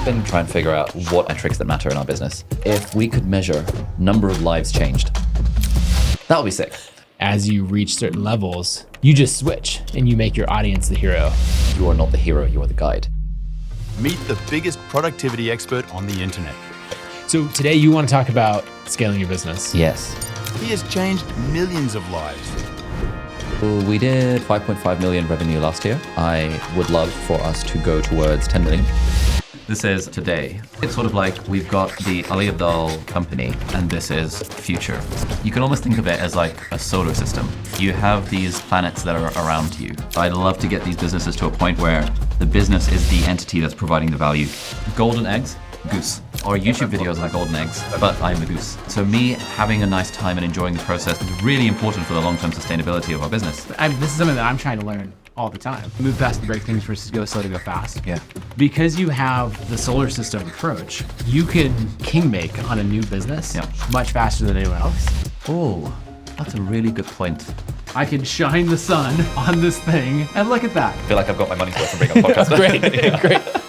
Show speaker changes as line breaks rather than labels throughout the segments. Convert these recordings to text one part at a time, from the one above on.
been trying to figure out what metrics that matter in our business. If we could measure number of lives changed, that would be sick.
As you reach certain levels, you just switch and you make your audience the hero.
You are not the hero, you are the guide.
Meet the biggest productivity expert on the internet.
So today you want to talk about scaling your business.
Yes.
He has changed millions of lives.
We did 5.5 million revenue last year. I would love for us to go towards 10 million. This is today. It's sort of like we've got the Ali Abdaal company, and this is future. You can almost think of it as like a solar system. You have these planets that are around you. I'd love to get these businesses to a point where the business is the entity that's providing the value. Golden eggs, goose. Our YouTube videos are the golden eggs, but I'm the goose. So me having a nice time and enjoying the process is really important for the long-term sustainability of our business.
This is something that I'm trying to learn all the time. Move fast to break things versus go slow to go fast.
Yeah.
Because you have the solar system approach, you can king make on a new business much faster than anyone else.
Oh, that's a really good point.
I can shine the sun on this thing, and look at that.
I feel like I've got my money's worth from being on podcast.
Great.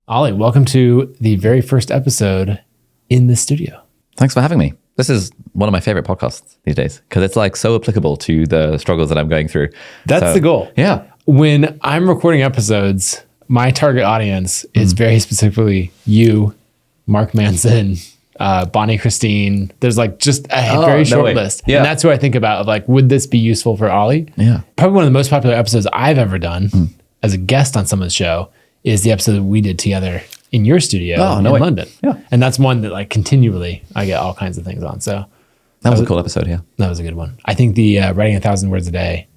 Ali, welcome to the very first episode in the studio.
Thanks for having me. This is one of my favorite podcasts these days because it's like so applicable to the struggles that I'm going through.
That's the goal.
Yeah.
When I'm recording episodes, my target audience is very specifically you, Mark Manson, Bonnie Christine. There's like just a very short list. Yeah. And that's who I think about of like, would this be useful for Ali?
Yeah.
Probably one of the most popular episodes I've ever done as a guest on someone's show is the episode that we did together in your studio in London. Yeah. And that's one that like continually I get all kinds of things on. So
that was a cool episode. Yeah.
That was a good one. I think the writing 1,000 words a day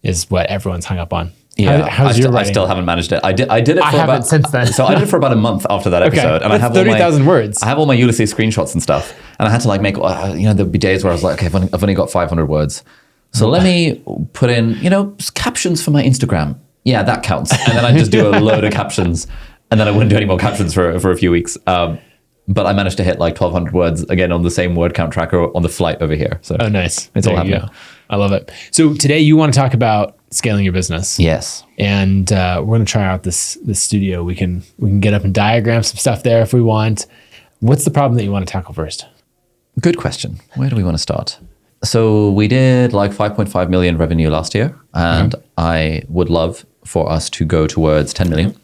is what everyone's hung up on.
Yeah.
How's your writing?
I still haven't managed it. I did it for
haven't since then.
So I did it for about a month after that episode. And
that's
I have
30,000 words.
I have all my Ulysses screenshots and stuff. And I had to like make, there'd be days where I was like, okay, I've only got 500 words. So let me put in, captions for my Instagram. Yeah, that counts. And then I just do a load of captions. And then I wouldn't do any more captions for a few weeks. But I managed to hit like 1,200 words again on the same word count tracker on the flight over here. So
nice.
It's all happening.
I love it. So today you want to talk about scaling your business.
Yes.
And we're going to try out this studio. We can get up and diagram some stuff there if we want. What's the problem that you want to tackle first?
Good question. Where do we want to start? So we did like 5.5 million revenue last year. And I would love for us to go towards 10 million.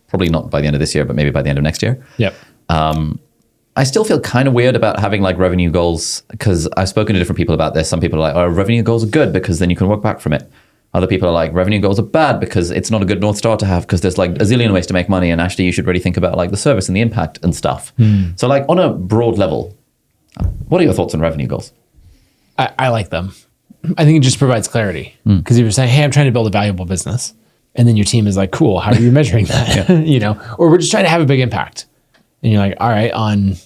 Probably not by the end of this year, but maybe by the end of next year.
Yep.
I still feel kind of weird about having like revenue goals because I've spoken to different people about this. Some people are like, revenue goals are good because then you can work back from it. Other people are like, revenue goals are bad because it's not a good North Star to have because there's like a zillion ways to make money and actually you should really think about like the service and the impact and stuff. So like on a broad level, what are your thoughts on revenue goals?
I like them. I think it just provides clarity because if you're saying, hey, I'm trying to build a valuable business. And then your team is like, cool, how are you measuring that? Or we're just trying to have a big impact. And you're like, all right, on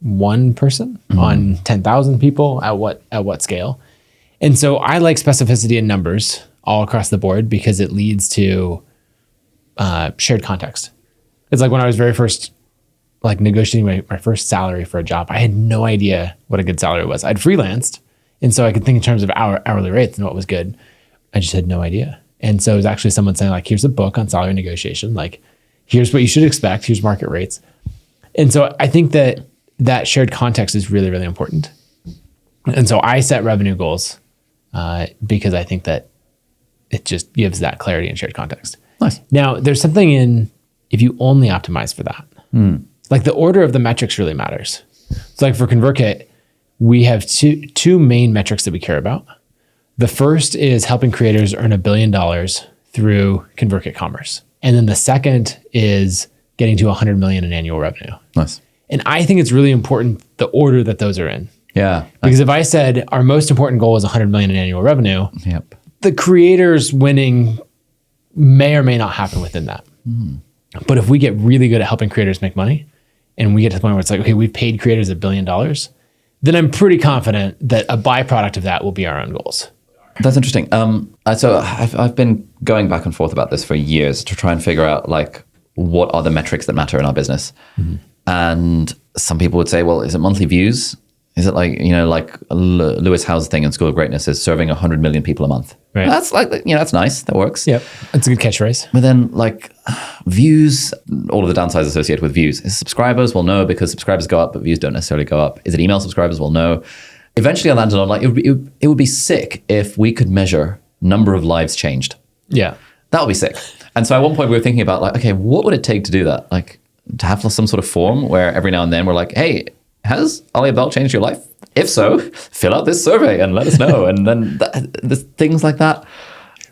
one person, on 10,000 people, at what scale? And so I like specificity in numbers all across the board because it leads to shared context. It's like when I was very first like negotiating my first salary for a job, I had no idea what a good salary was. I'd freelanced. And so I could think in terms of hourly rates and what was good. I just had no idea. And so it was actually someone saying like, here's a book on salary negotiation. Like, here's what you should expect. Here's market rates. And so I think that shared context is really, really important. And so I set revenue goals because I think that it just gives that clarity and shared context.
Nice.
Now, there's something in if you only optimize for that. Like the order of the metrics really matters. So like for ConvertKit, we have two main metrics that we care about. The first is helping creators earn $1 billion through ConvertKit Commerce. And then the second is getting to 100 million in annual revenue.
Nice.
And I think it's really important the order that those are in.
Yeah.
Because if I said our most important goal is 100 million in annual revenue, the creators winning may or may not happen within that. But if we get really good at helping creators make money and we get to the point where it's like, okay, we've paid creators $1 billion, then I'm pretty confident that a byproduct of that will be our own goals.
That's interesting. So I've been going back and forth about this for years to try and figure out like what are the metrics that matter in our business. And some people would say, well, is it monthly views? Is it like, like Lewis Howes' thing in School of Greatness is serving 100 million people a month.
Right.
That's like, that's nice. That works.
Yep. That's a good catchphrase.
But then like views, all of the downsides associated with views. Is subscribers? Well, no, because subscribers go up, but views don't necessarily go up. Is it email subscribers? Well, no. Eventually I landed on like, it would be sick if we could measure number of lives changed.
Yeah.
That would be sick. And so at one point we were thinking about like, okay, what would it take to do that? Like to have some sort of form where every now and then we're like, hey, has Ali Abdaal changed your life? If so, fill out this survey and let us know. And then there's things like that.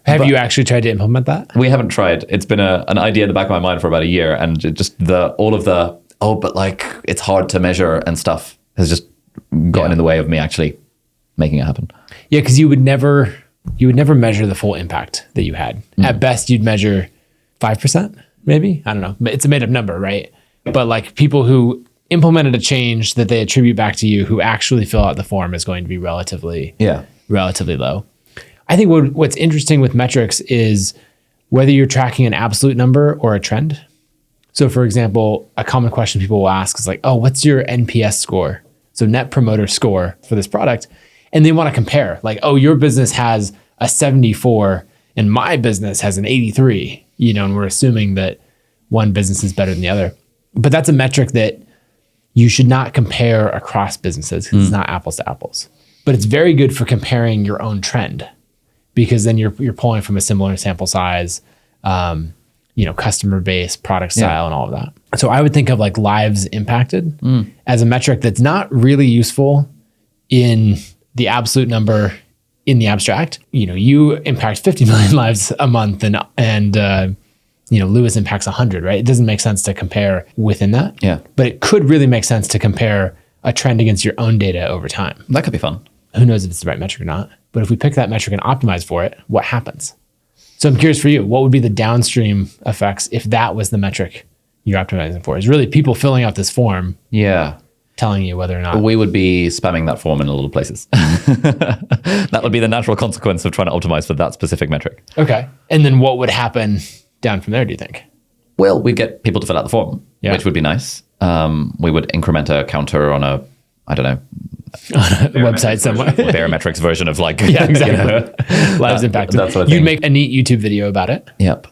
Have you actually tried to implement that?
We haven't tried. It's been an idea in the back of my mind for about a year, and it just but like it's hard to measure and stuff has just gotten in the way of me actually making it happen.
Yeah, because you would never measure the full impact that you had. At best, you'd measure 5%, maybe. I don't know. It's a made up number, right? But like people who implemented a change that they attribute back to you who actually fill out the form is going to be relatively low. I think what's interesting with metrics is whether you're tracking an absolute number or a trend. So for example, a common question people will ask is like, oh, what's your NPS score? So net promoter score for this product. And they want to compare like, oh, your business has a 74 and my business has an 83, and we're assuming that one business is better than the other. But that's a metric that you should not compare across businesses because it's not apples to apples. But it's very good for comparing your own trend because then you're pulling from a similar sample size, customer base, product style, and all of that. So I would think of like lives impacted as a metric that's not really useful in the absolute number in the abstract. You impact 50 million lives a month and Lewis impacts 100, right? It doesn't make sense to compare within that.
Yeah.
But it could really make sense to compare a trend against your own data over time.
That could be fun.
Who knows if it's the right metric or not? But if we pick that metric and optimize for it, what happens? So I'm curious for you, what would be the downstream effects if that was the metric you're optimizing for? Is really people filling out this form telling you whether or not...
We would be spamming that form in a lot of places. That would be the natural consequence of trying to optimize for that specific metric.
Okay. And then what would happen down from there, do you think?
Well, we'd get people to fill out the form, which would be nice. We would increment a counter on a
website somewhere.
Barometrics version of like...
Yeah, exactly. Lives impacted.
That sort of thing.
You'd make a neat YouTube video about it.
Yep.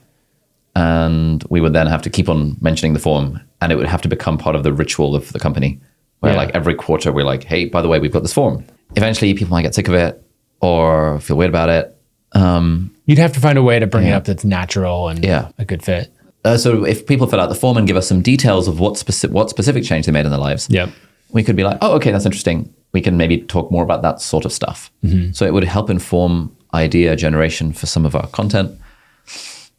And we would then have to keep on mentioning the form, and it would have to become part of the ritual of the company, where like every quarter we're like, hey, by the way, we've got this form. Eventually people might get sick of it or feel weird about it.
You'd have to find a way to bring it up that's natural and a good fit.
So if people fill out the form and give us some details of what specific change they made in their lives, we could be like, oh, okay, that's interesting. We can maybe talk more about that sort of stuff. So it would help inform idea generation for some of our content.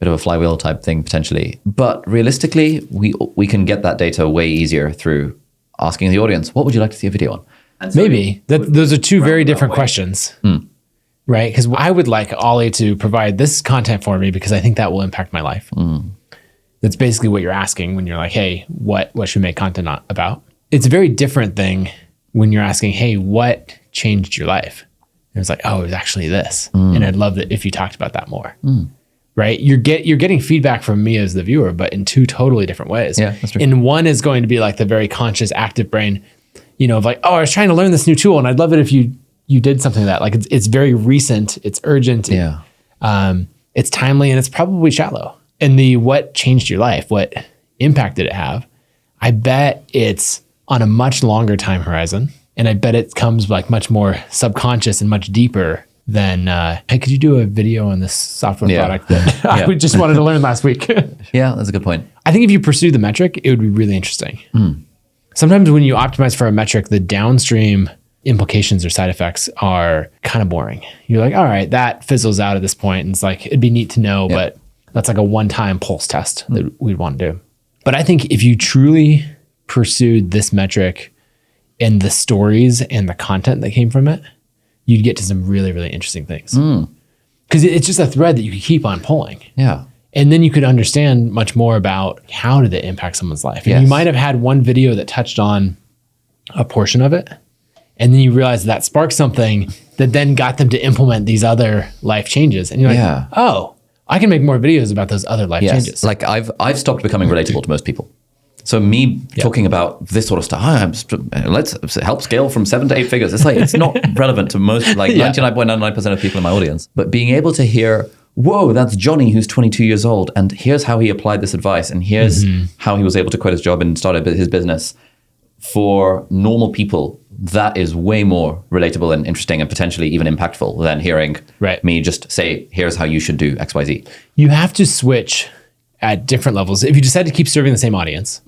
Bit of a flywheel type thing potentially. But realistically, we can get that data way easier through asking the audience, what would you like to see a video on?
So maybe. Those are two very different questions. Right? Because I would like Ali to provide this content for me because I think that will impact my life. That's basically what you're asking when you're like, hey, what should we make content about? It's a very different thing when you're asking, hey, what changed your life? And it's like, oh, it was actually this. And I'd love that if you talked about that more. Right? You're getting feedback from me as the viewer, but in two totally different ways.
Yeah, that's true.
And one is going to be like the very conscious, active brain, of like, oh, I was trying to learn this new tool and I'd love it if you did something like that. Like it's very recent, it's urgent, it's timely, and it's probably shallow. And the what changed your life, what impact did it have? I bet it's on a much longer time horizon. And I bet it comes like much more subconscious and much deeper than, hey, could you do a video on this software product that I just wanted to learn last week?
Yeah, that's a good point.
I think if you pursue the metric, it would be really interesting. Sometimes when you optimize for a metric, the downstream implications or side effects are kind of boring. You're like, all right, that fizzles out at this point. And it's like, it'd be neat to know, but that's like a one-time pulse test that we'd want to do. But I think if you truly pursued this metric and the stories and the content that came from it, you'd get to some really, really interesting things. Because it's just a thread that you could keep on pulling.
Yeah.
And then you could understand much more about how did it impact someone's life. And you might have had one video that touched on a portion of it. And then you realize that sparked something that then got them to implement these other life changes. And you're like, oh, I can make more videos about those other life changes.
Like I've stopped becoming relatable to most people. So me talking about this sort of stuff, let's help scale from 7 to 8 figures. It's like, it's not relevant to most, like 99.99% of people in my audience. But being able to hear, whoa, that's Johnny who's 22 years old. And here's how he applied this advice. And here's how he was able to quit his job and start his business. For normal people, that is way more relatable and interesting and potentially even impactful than hearing me just say, here's how you should do X, Y, Z.
You have to switch at different levels. If you decide to keep serving the same audience,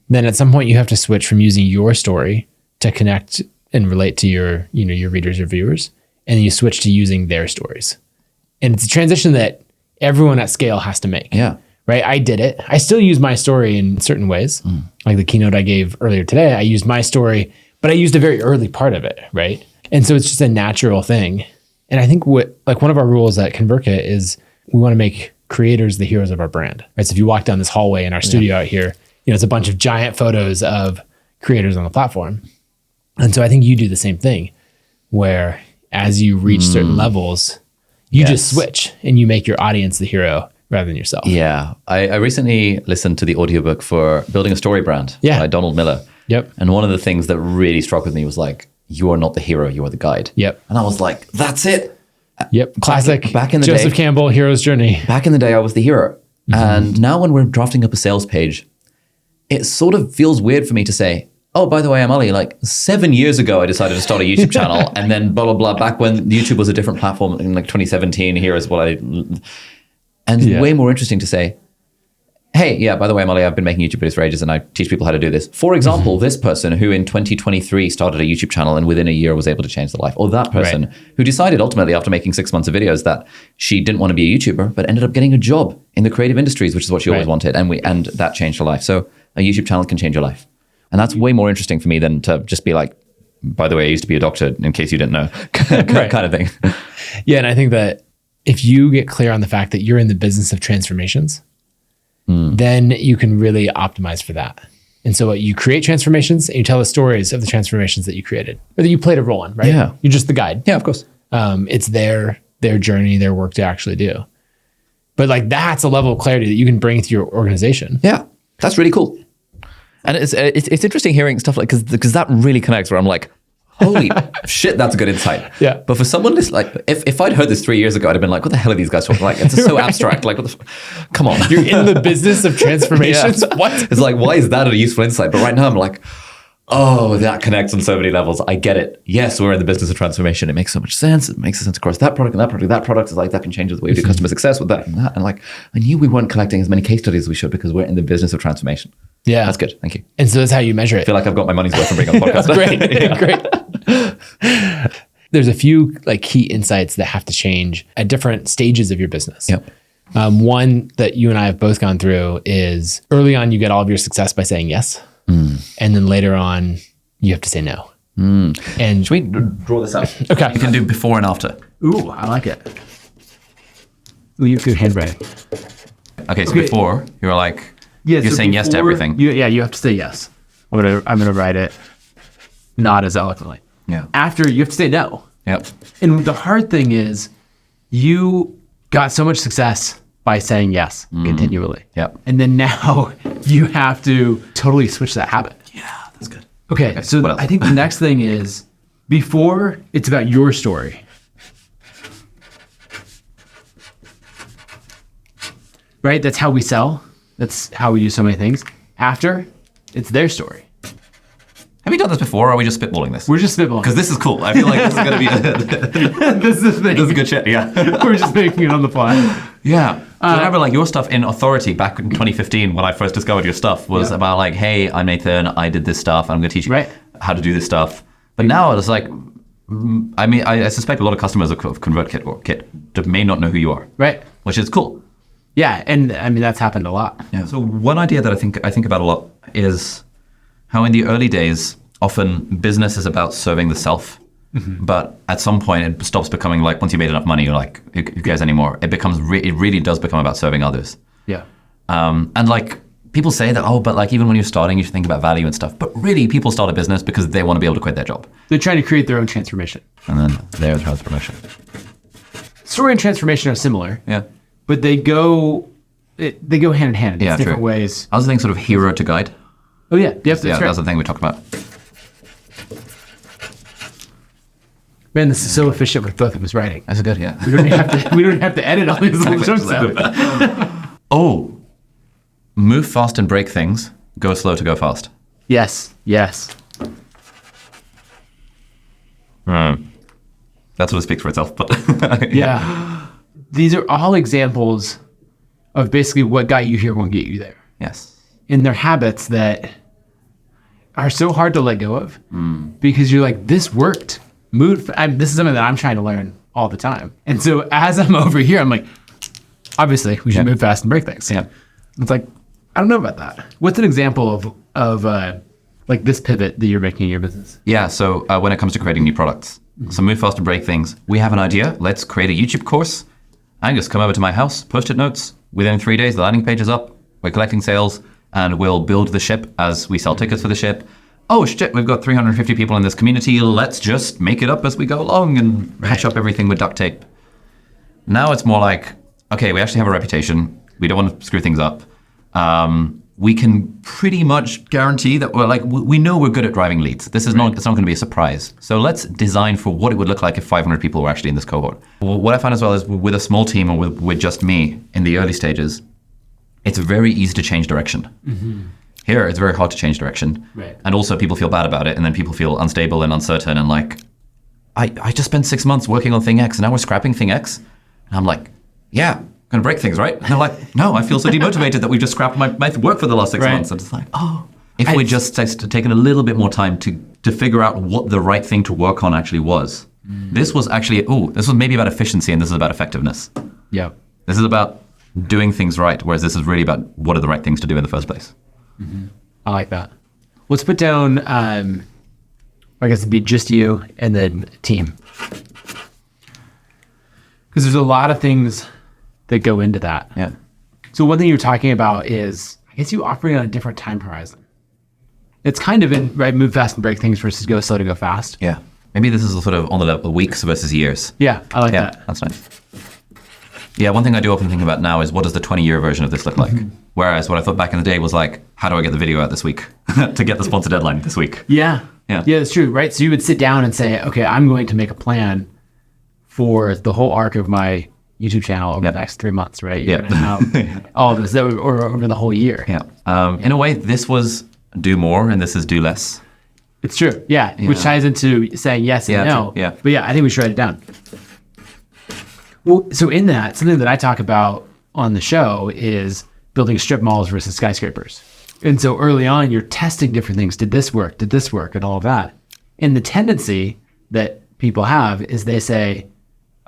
then at some point you have to switch from using your story to connect and relate to your readers or viewers, and then you switch to using their stories. And it's a transition that everyone at scale has to make.
Yeah.
Right? I did it. I still use my story in certain ways. Like the keynote I gave earlier today, I used my story, but I used a very early part of it, right? And so it's just a natural thing. And I think one of our rules at ConvertKit is we want to make creators the heroes of our brand, right? So if you walk down this hallway in our studio out here, it's a bunch of giant photos of creators on the platform. And so I think you do the same thing, where as you reach certain levels, you just switch and you make your audience the hero rather than yourself.
Yeah. I recently listened to the audiobook for Building a Story Brand by Donald Miller.
Yep.
And one of the things that really struck with me was like, you are not the hero, you are the guide.
Yep.
And I was like, that's it.
Yep. Classic.
Back in the
Joseph
day,
Campbell, hero's journey.
Back in the day, I was the hero. And now when we're drafting up a sales page, it sort of feels weird for me to say, oh, by the way, I'm Ali. Like 7 years ago, I decided to start a YouTube channel, and then blah, blah, blah. Back when YouTube was a different platform in like 2017, here is what I... And it's way more interesting to say, hey, yeah, by the way, I'm Ali. I've been making YouTube videos for ages, and I teach people how to do this. For example, this person who in 2023 started a YouTube channel and within a year was able to change their life. Or that person who decided ultimately after making 6 months of videos that she didn't want to be a YouTuber, but ended up getting a job in the creative industries, which is what she always wanted. And that changed her life. So a YouTube channel can change your life. And that's way more interesting for me than to just be like, by the way, I used to be a doctor, in case you didn't know, kind of thing.
Yeah, and I think that if you get clear on the fact that you're in the business of transformations, then you can really optimize for that. And so you create transformations and you tell the stories of the transformations that you created or that you played a role in, right?
Yeah.
You're just the guide.
Yeah, of course.
It's their journey, their work to actually do. But like that's a level of clarity that you can bring to your organization.
Yeah, that's really cool. And it's interesting hearing stuff like, because that really connects where I'm like, holy shit, that's a good insight.
Yeah.
But for someone this, like, if I'd heard this 3 years ago, I'd have been like, what the hell are these guys talking? Like, it's so abstract. Like, come on.
You're in the business of transformations? What?
It's like, why is that a useful insight? But right now I'm like, oh, that connects on so many levels. I get it. Yes, we're in the business of transformation. It makes so much sense. It makes sense across that product and that product. That product is like, that can change the way we do customer success with that and that. And like, I knew we weren't collecting as many case studies as we should because we're in the business of transformation.
Yeah.
That's good. Thank you.
And so that's how you measure it.
I feel like I've got my money's worth from being on the podcast.
Great. There's a few like key insights that have to change at different stages of your business.
Yep.
One that you and I have both gone through is early on, you get all of your success by saying yes. And then later on, you have to say no. And
should we draw this out?
Okay.
You can do before and after.
Ooh, I like it. Ooh, you're good handwriting.
Okay, so before, you're like,
yeah,
you're saying yes to everything.
You have to say yes. I'm gonna write it not as eloquently.
Yeah.
After, you have to say no.
Yep.
And the hard thing is you got so much success by saying yes continually.
Yep.
And then now you have to totally switch that habit.
Yeah, that's good.
Okay, so I think the next thing is before it's about your story. Right? That's how we sell. That's how we do so many things. After, it's their story.
Have you done this before, or are we just spitballing this?
We're just spitballing.
Because this is cool. I feel like this is going to be
this is
good shit, yeah.
We're just making it on the fly.
Yeah. So I remember like your stuff in Authority back in 2015 when I first discovered your stuff was about like, hey, I'm Nathan, I did this stuff, and I'm going to teach you how to do this stuff. But now it's like, I mean, I suspect a lot of customers of ConvertKit or Kit may not know who you are.
Right.
Which is cool.
Yeah, and I mean, that's happened a lot.
Yeah. So one idea that I think about a lot is how in the early days, often business is about serving the self. But at some point it stops becoming like, once you made enough money, you're like, who cares anymore? It becomes, it really does become about serving others.
Yeah.
And like people say that, oh, but like even when you're starting, you should think about value and stuff. But really people start a business because they want to be able to quit their job.
They're trying to create their own transformation.
And then their transformation.
Story and transformation are similar.
Yeah.
But they go hand in hand in different ways.
I was thinking sort of hero to guide.
Oh yeah, that's right.
That's the thing we talked about.
Man, this is so efficient with both of us writing.
That's good, yeah.
We don't even have to edit all these little chunks out.
Oh, move fast and break things. Go slow to go fast.
Yes.
That sort of speaks for itself, but
Yeah. These are all examples of basically what got you here won't get you there.
yes.
And they're habits that are so hard to let go of because you're like, this worked. This is something that I'm trying to learn all the time. And so as I'm over here, I'm like, obviously we should move fast and break things.
Yeah.
It's like, I don't know about that. What's an example of like this pivot that you're making in your business?
Yeah, so when it comes to creating new products, so move fast and break things. We have an idea. Let's create a YouTube course. Angus, come over to my house, post-it notes. Within 3 days, the landing page is up. We're collecting sales, and we'll build the ship as we sell tickets for the ship. Oh shit, we've got 350 people in this community. Let's just make it up as we go along and patch up everything with duct tape. Now it's more like, okay, we actually have a reputation. We don't want to screw things up. We can pretty much guarantee that we know we're good at driving leads. It's not going to be a surprise. So let's design for what it would look like if 500 people were actually in this cohort. Well, what I found as well is with a small team or with just me in the early stages, it's very easy to change direction. Mm-hmm. Here, it's very hard to change direction.
Right.
And also people feel bad about it, and then people feel unstable and uncertain and like, I just spent 6 months working on thing X and now we're scrapping thing X. And I'm like, yeah, going to break things, right? And they're like, no, I feel so demotivated that we've just scrapped my work for the last 6 months. And it's like, if we just taken a little bit more time to figure out what the right thing to work on actually was. This was actually, this was maybe about efficiency and this is about effectiveness.
Yeah.
This is about doing things right, whereas this is really about what are the right things to do in the first place.
Mm-hmm. I like that. Let's put down, I guess it'd be just you and then team. Because there's a lot of things that go into that.
Yeah.
So one thing you're talking about is, I guess you operate on a different time horizon. It's kind of in, right, move fast and break things versus go slow to go fast.
Yeah. Maybe this is sort of on the level of weeks versus years.
Yeah, I like that.
That's nice. Yeah, one thing I do often think about now is what does the 20-year version of this look like? Mm-hmm. Whereas what I thought back in the day was like, how do I get the video out this week to get the sponsor deadline this week?
Yeah, that's true, right? So you would sit down and say, okay, I'm going to make a plan for the whole arc of my YouTube channel over the next 3 months, right? You're gonna have all of this or over the whole year.
Yeah. In a way, this was do more and this is do less.
It's true. Yeah. Which ties into saying yes and no.
Yeah.
But yeah, I think we should write it down. Well, so in that, something that I talk about on the show is building strip malls versus skyscrapers. And so early on, you're testing different things. Did this work? Did this work? And all of that. And the tendency that people have is they say,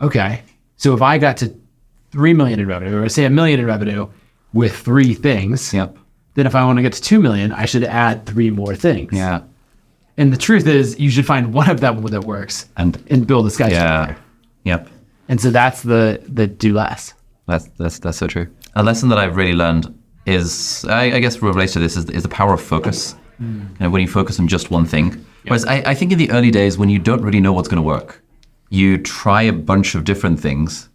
okay, so if I got to 3 million in revenue, or say $1 million in revenue with 3 things, then if I want to get to 2 million, I should add 3 more things.
Yeah.
And the truth is, you should find one of them that works and build a skyscraper.
Yep.
And so that's the do less.
That's so true. A lesson that I've really learned is, I guess relates to this, is the power of focus. And when you focus on just one thing. Whereas I think in the early days when you don't really know what's going to work, you try a bunch of different things,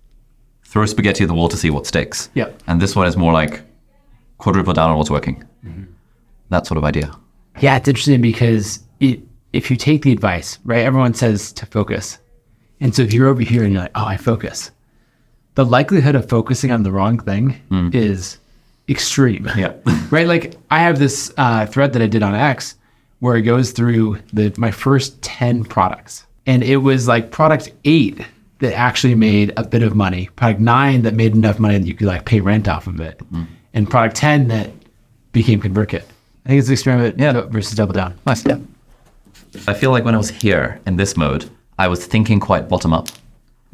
throw spaghetti at the wall to see what sticks.
Yep.
And this one is more like quadruple down on what's working. That sort of idea.
Yeah, it's interesting because if you take the advice, right, everyone says to focus. And so if you're over here and you're like, oh, I focus, the likelihood of focusing on the wrong thing is extreme.
Yeah.
Right? Like I have this thread that I did on X where it goes through my first 10 products. And it was like product 8 that actually made a bit of money, product 9 that made enough money that you could like pay rent off of it, and product 10 that became ConvertKit. I think it's experiment versus double down.
Nice. Yeah. I feel like when I was here in this mode, I was thinking quite bottom up.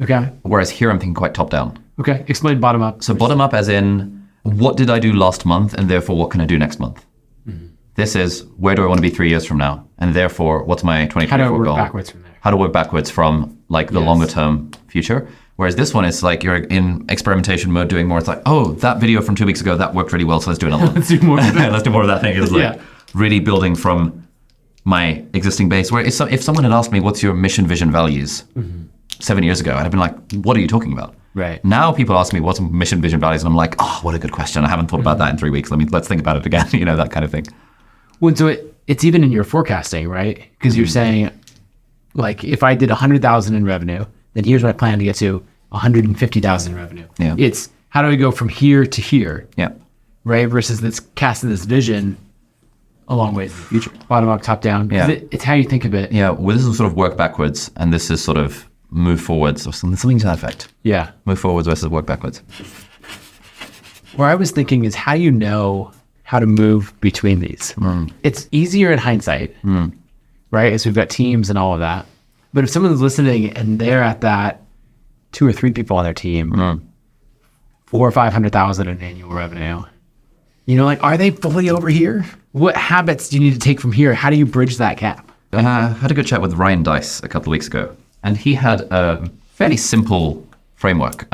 Okay.
Whereas here I'm thinking quite top down.
Okay. Explain bottom up.
So bottom up as in, what did I do last month and therefore what can I do next month? This is, where do I want to be 3 years from now? And therefore, what's my 2024
goal? How do I work
goal?
backwards from there?
How to work backwards from like the longer term future. Whereas this one is like you're in experimentation mode doing more. It's like, oh, that video from 2 weeks ago, that worked really well. So let's do another one.
Let's do more of that.
Let's do more of that thing. It's like really building from my existing base. Where if someone had asked me, what's your mission, vision, values 7 years ago, I'd have been like, what are you talking about?
Right.
Now people ask me, what's mission, vision, values? And I'm like, oh, what a good question. I haven't thought about that in 3 weeks. Let's think about it again. That kind of thing.
Well, so it's even in your forecasting, right? Because you're saying, like, if I did 100,000 in revenue, then here's my plan to get to 150,000 in revenue.
Yeah.
It's how do we go from here to here?
Yeah.
Right? Versus this casting this vision a long way in the future. Bottom up, top down.
Yeah.
It's how you think of it.
Yeah. Well, this is sort of work backwards, and this is sort of move forwards, or something to that effect.
Yeah.
Move forwards versus work backwards.
Where I was thinking is how do you know how to move between these? It's easier in hindsight, right? As we've got teams and all of that. But if someone's listening and they're at that 2 or 3 people on their team, 400,000 or 500,000 in annual revenue, you know, like, are they fully over here? What habits do you need to take from here? How do you bridge that gap?
I had a good chat with Ryan Dice a couple of weeks ago, and he had a fairly simple framework.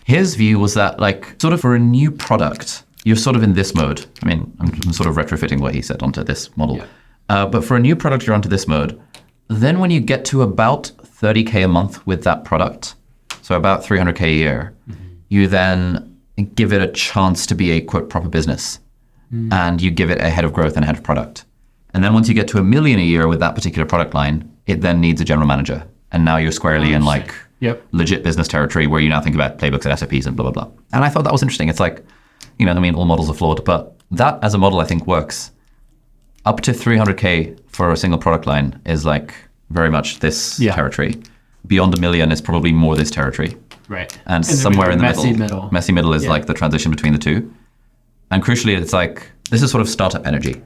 His view was that, like, sort of for a new product, you're sort of in this mode. I mean, I'm sort of retrofitting what he said onto this model. Yeah. But for a new product, you're onto this mode. Then when you get to about 30K a month with that product, so about 300K a year, you then give it a chance to be a, quote, proper business. And you give it a head of growth and a head of product. And then once you get to $1 million a year with that particular product line, it then needs a general manager. And now you're squarely in, like, legit business territory where you now think about playbooks and SOPs and blah, blah, blah. And I thought that was interesting. It's like, you know, I mean, all models are flawed, but that as a model, I think, works. Up to 300K for a single product line is, like, very much this territory. Beyond $1 million is probably more this territory.
Right.
And somewhere in the middle. Messy middle is like the transition between the two. And crucially, it's like, this is sort of startup energy.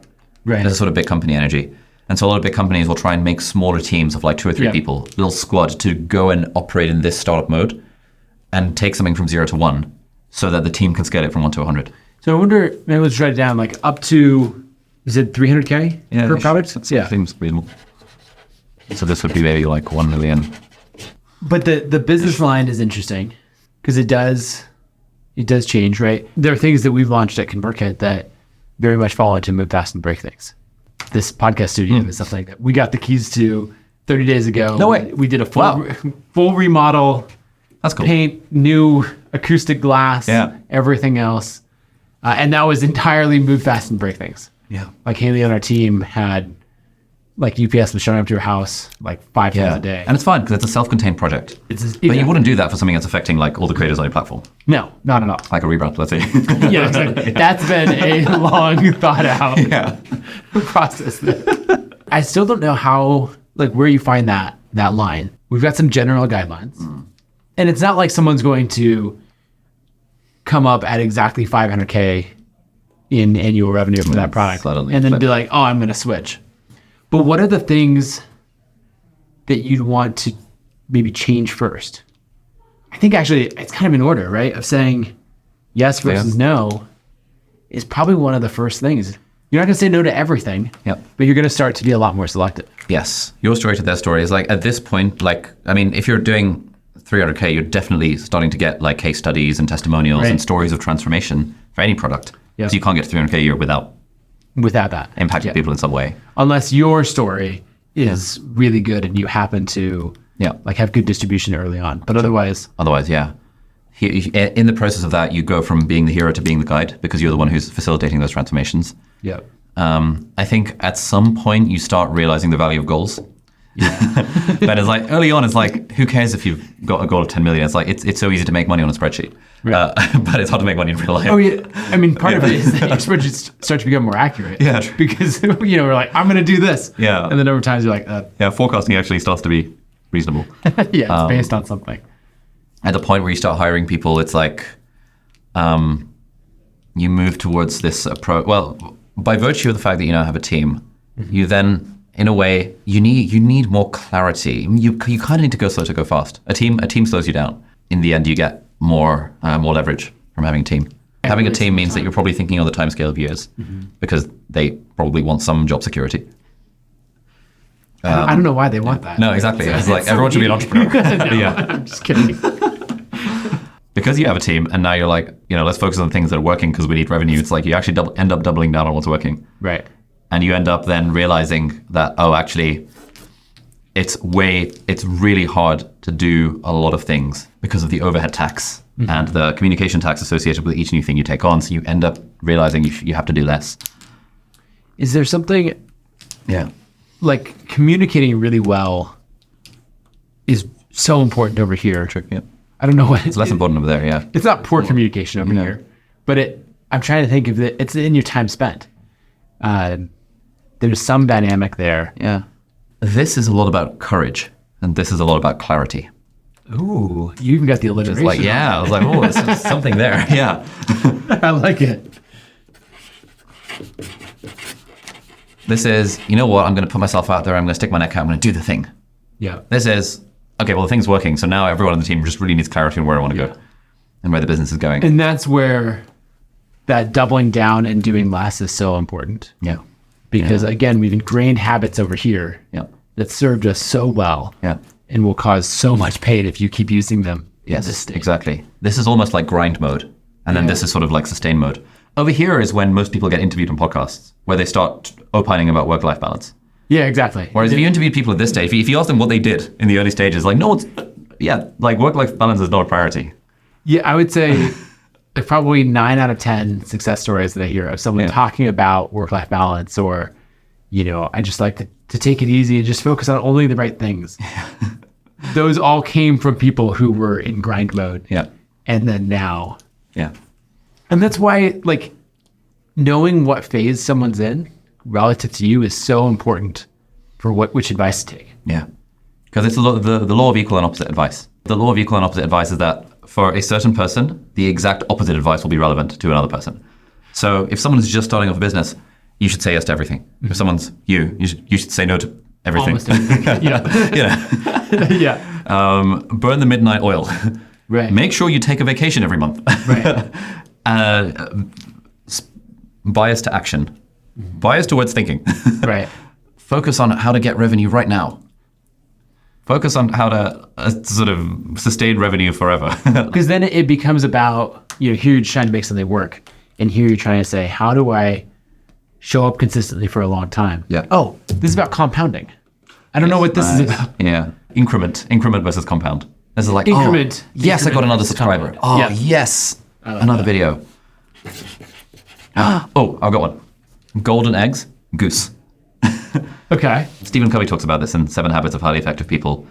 Right.
This is sort of big company energy. And so a lot of big companies will try and make smaller teams of like 2 or 3 people, little squad, to go and operate in this startup mode and take something from 0 to 1 so that the team can scale it from 1 to 100.
So I wonder, maybe let's write it down, like up to, is it 300K per product?
Seems reasonable. So this would be maybe like 1 million.
But the business line is interesting because it does change, right? There are things that we've launched at ConvertKit that very much fall into move fast and break things. This podcast studio is something that we got the keys to 30 days ago.
No way.
We did a full remodel.
That's cool.
Paint, new acoustic glass, everything else. And that was entirely move fast and break things.
Yeah.
Like Haley on our team had, like, UPS was showing up to your house like 5 times a day.
And it's fine because it's a self-contained project. But you wouldn't do that for something that's affecting like all the creators on your platform.
No, not at all.
Like a rebrand, let's say.
Yeah, exactly. That's been a long thought out process. I still don't know how, like, where you find that line. We've got some general guidelines. And it's not like someone's going to come up at exactly 500K in annual revenue for that product and then be like, oh, I'm going to switch. But what are the things that you'd want to maybe change first? I think actually it's kind of in order, right? Of saying yes versus no is probably one of the first things. You're not going to say no to everything, but you're going to start to be a lot more selective.
Yes. Your story to their story is like, at this point, like, I mean, if you're doing 300K, you're definitely starting to get like case studies and testimonials and stories of transformation for any product. So you can't get to 300K a year without that impacting people in some way. Unless
your story is really good and you happen to like have good distribution early on. But otherwise,
yeah. In the process of that, you go from being the hero to being the guide because you're the one who's facilitating those transformations. I think at some point you start realizing the value of goals. But it's like early on, it's like, who cares if you've got a goal of 10 million? It's like, it's so easy to make money on a spreadsheet, but it's hard to make money in real life.
Oh yeah. I mean, part of it is that your spreadsheets start to become more accurate.
Yeah.
Because, you know, we're like, I'm going to do this.
Yeah.
And then over time you're like,
forecasting actually starts to be reasonable.
It's based on something.
At the point where you start hiring people, it's like, you move towards this approach. Well, by virtue of the fact that you now have a team, you then, in a way, you need more clarity. You kind of need to go slow to go fast. A team slows you down. In the end, you get more leverage from having a team. Having a team means that you're probably thinking on the timescale of years because they probably want some job security.
I don't know why they want that.
No, exactly. It's like everyone should be an entrepreneur.
I'm just kidding.
Because you have a team and now you're like, you know, let's focus on things that are working because we need revenue. It's like you actually end up doubling down on what's working.
Right.
And you end up then realizing that, oh, actually, it's really hard to do a lot of things because of the overhead tax and the communication tax associated with each new thing you take on. So you end up realizing you have to do less.
Is there something
Yeah.
like communicating really well is so important over here?
Yeah.
I don't know what
It's less important over there, yeah.
It's not poor communication over here, but I'm trying to think of it. It's in your time spent. There's some dynamic there.
Yeah. This is a lot about courage, and this is a lot about clarity.
Ooh, you even got the alliteration.
Like, yeah, I was like, oh, there's something there. Yeah.
I like it.
This is, you know what, I'm going to put myself out there, I'm going to stick my neck out, I'm going to do the thing.
Yeah.
This is, okay, well, the thing's working, so now everyone on the team just really needs clarity on where I want to go and where the business is going.
And that's where that doubling down and doing less is so important.
Yeah.
Because again, we've ingrained habits over here that served us so well and will cause so much pain if you keep using them.
Yes, exactly. This is almost like grind mode. And then this is sort of like sustain mode. Over here is when most people get interviewed on podcasts, where they start opining about work-life balance.
Yeah, exactly.
Whereas if you interviewed people at this stage, if you ask them what they did in the early stages, like, no, like work-life balance is not a priority.
Yeah, I would say like probably 9 out of 10 success stories that I hear of someone talking about work-life balance or, I just like to take it easy and just focus on only the right things. Those all came from people who were in grind mode.
Yeah.
And then now.
Yeah.
And that's why, like, knowing what phase someone's in relative to you is so important for which advice to take.
Yeah. Because it's the law of equal and opposite advice. The law of equal and opposite advice is that for a certain person, the exact opposite advice will be relevant to another person. So if someone is just starting off a business, you should say yes to everything. If someone's you should say no to everything.
Almost everything. Yeah.
Burn the midnight oil.
Right.
Make sure you take a vacation every month.
Right.
Bias to action. Bias towards thinking.
Right.
Focus on how to get revenue right now. Focus on how to sort of sustain revenue forever.
Because then it becomes about, here you're trying to make something work. And here you're trying to say, how do I show up consistently for a long time?
Yeah.
Oh, this is about compounding. I don't know what this is about.
Yeah. Increment versus compound. This is like,
Increment.
Yes, I got another subscriber. Oh,
Yeah.
yes.
like
Another
that.
video. Oh, I've got one. Golden eggs, goose.
Okay.
Stephen Covey talks about this in 7 Habits of Highly Effective People.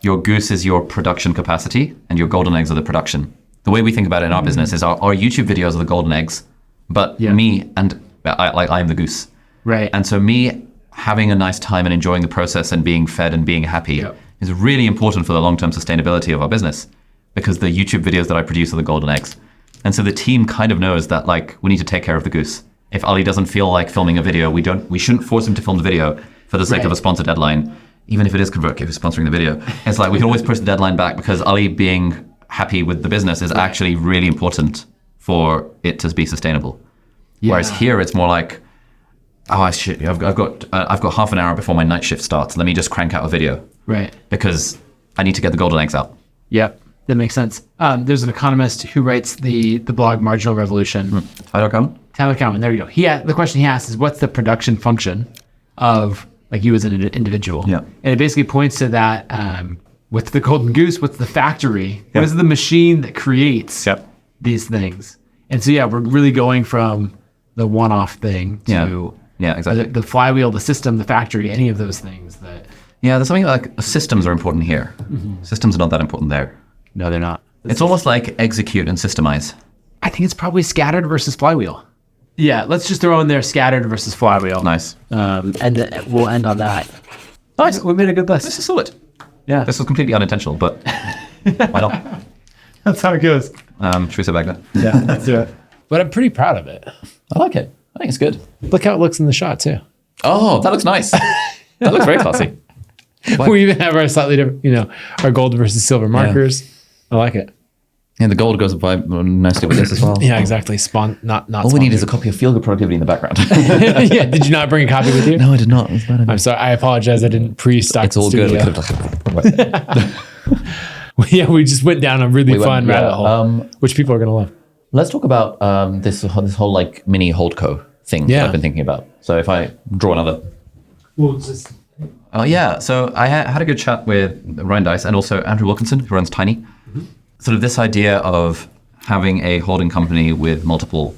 Your goose is your production capacity and your golden eggs are the production. The way we think about it in our business is our YouTube videos are the golden eggs, but me and I'm the goose.
Right.
And so me having a nice time and enjoying the process and being fed and being happy is really important for the long-term sustainability of our business, because the YouTube videos that I produce are the golden eggs. And so the team kind of knows that, like, we need to take care of the goose. If Ali doesn't feel like filming a video, we shouldn't force him to film the video for the sake of a sponsor deadline, even if it is ConvertKit who's sponsoring the video. It's like we can always push the deadline back, because Ali being happy with the business is actually really important for it to be sustainable. Yeah. Whereas here it's more like, I've got half an hour before my night shift starts. Let me just crank out a video.
Right.
Because I need to get the golden eggs out.
Yep. That makes sense. There's an economist who writes the blog Marginal Revolution. Tyler Cowen, there you go. The question he asks is, what's the production function of, like, you as an individual?
Yeah.
And it basically points to that, what's the golden goose? What's the factory? What is the machine that creates these things? And so, we're really going from the one-off thing to
exactly.
the flywheel, the system, the factory, any of those things that...
Yeah, there's something like systems are important here. Mm-hmm. Systems are not that important there.
No, they're not.
It's almost like execute and systemize.
I think it's probably scattered versus flywheel. Yeah, let's just throw in there scattered versus flywheel.
Nice.
And we'll end on that. Nice. We made a good list.
This is solid.
Yeah.
This was completely unintentional, but why not?
That's how it goes.
Should we sit back there?
Yeah, let's do it. But I'm pretty proud of it.
I like it. I think it's good.
Look how it looks in the shot, too.
Oh, that looks nice. That looks very classy.
We even have our slightly different, our gold versus silver markers. I like it.
And the gold goes by nicely with this as well.
Yeah, exactly. Not
All we need is a copy of Feel Good Productivity in the background.
Yeah. Did you not bring a copy with you?
No, I did not.
I'm sorry. I apologize. I didn't pre-stock.
It's all good. We could have
we just went down a really fun rabbit hole, which people are going to love.
Let's talk about this whole like mini Holdco thing that I've been thinking about. So if I draw another.
Well, just...
So I had a good chat with Ryan Dice and also Andrew Wilkinson, who runs Tiny. Mm-hmm. Sort of this idea of having a holding company with multiple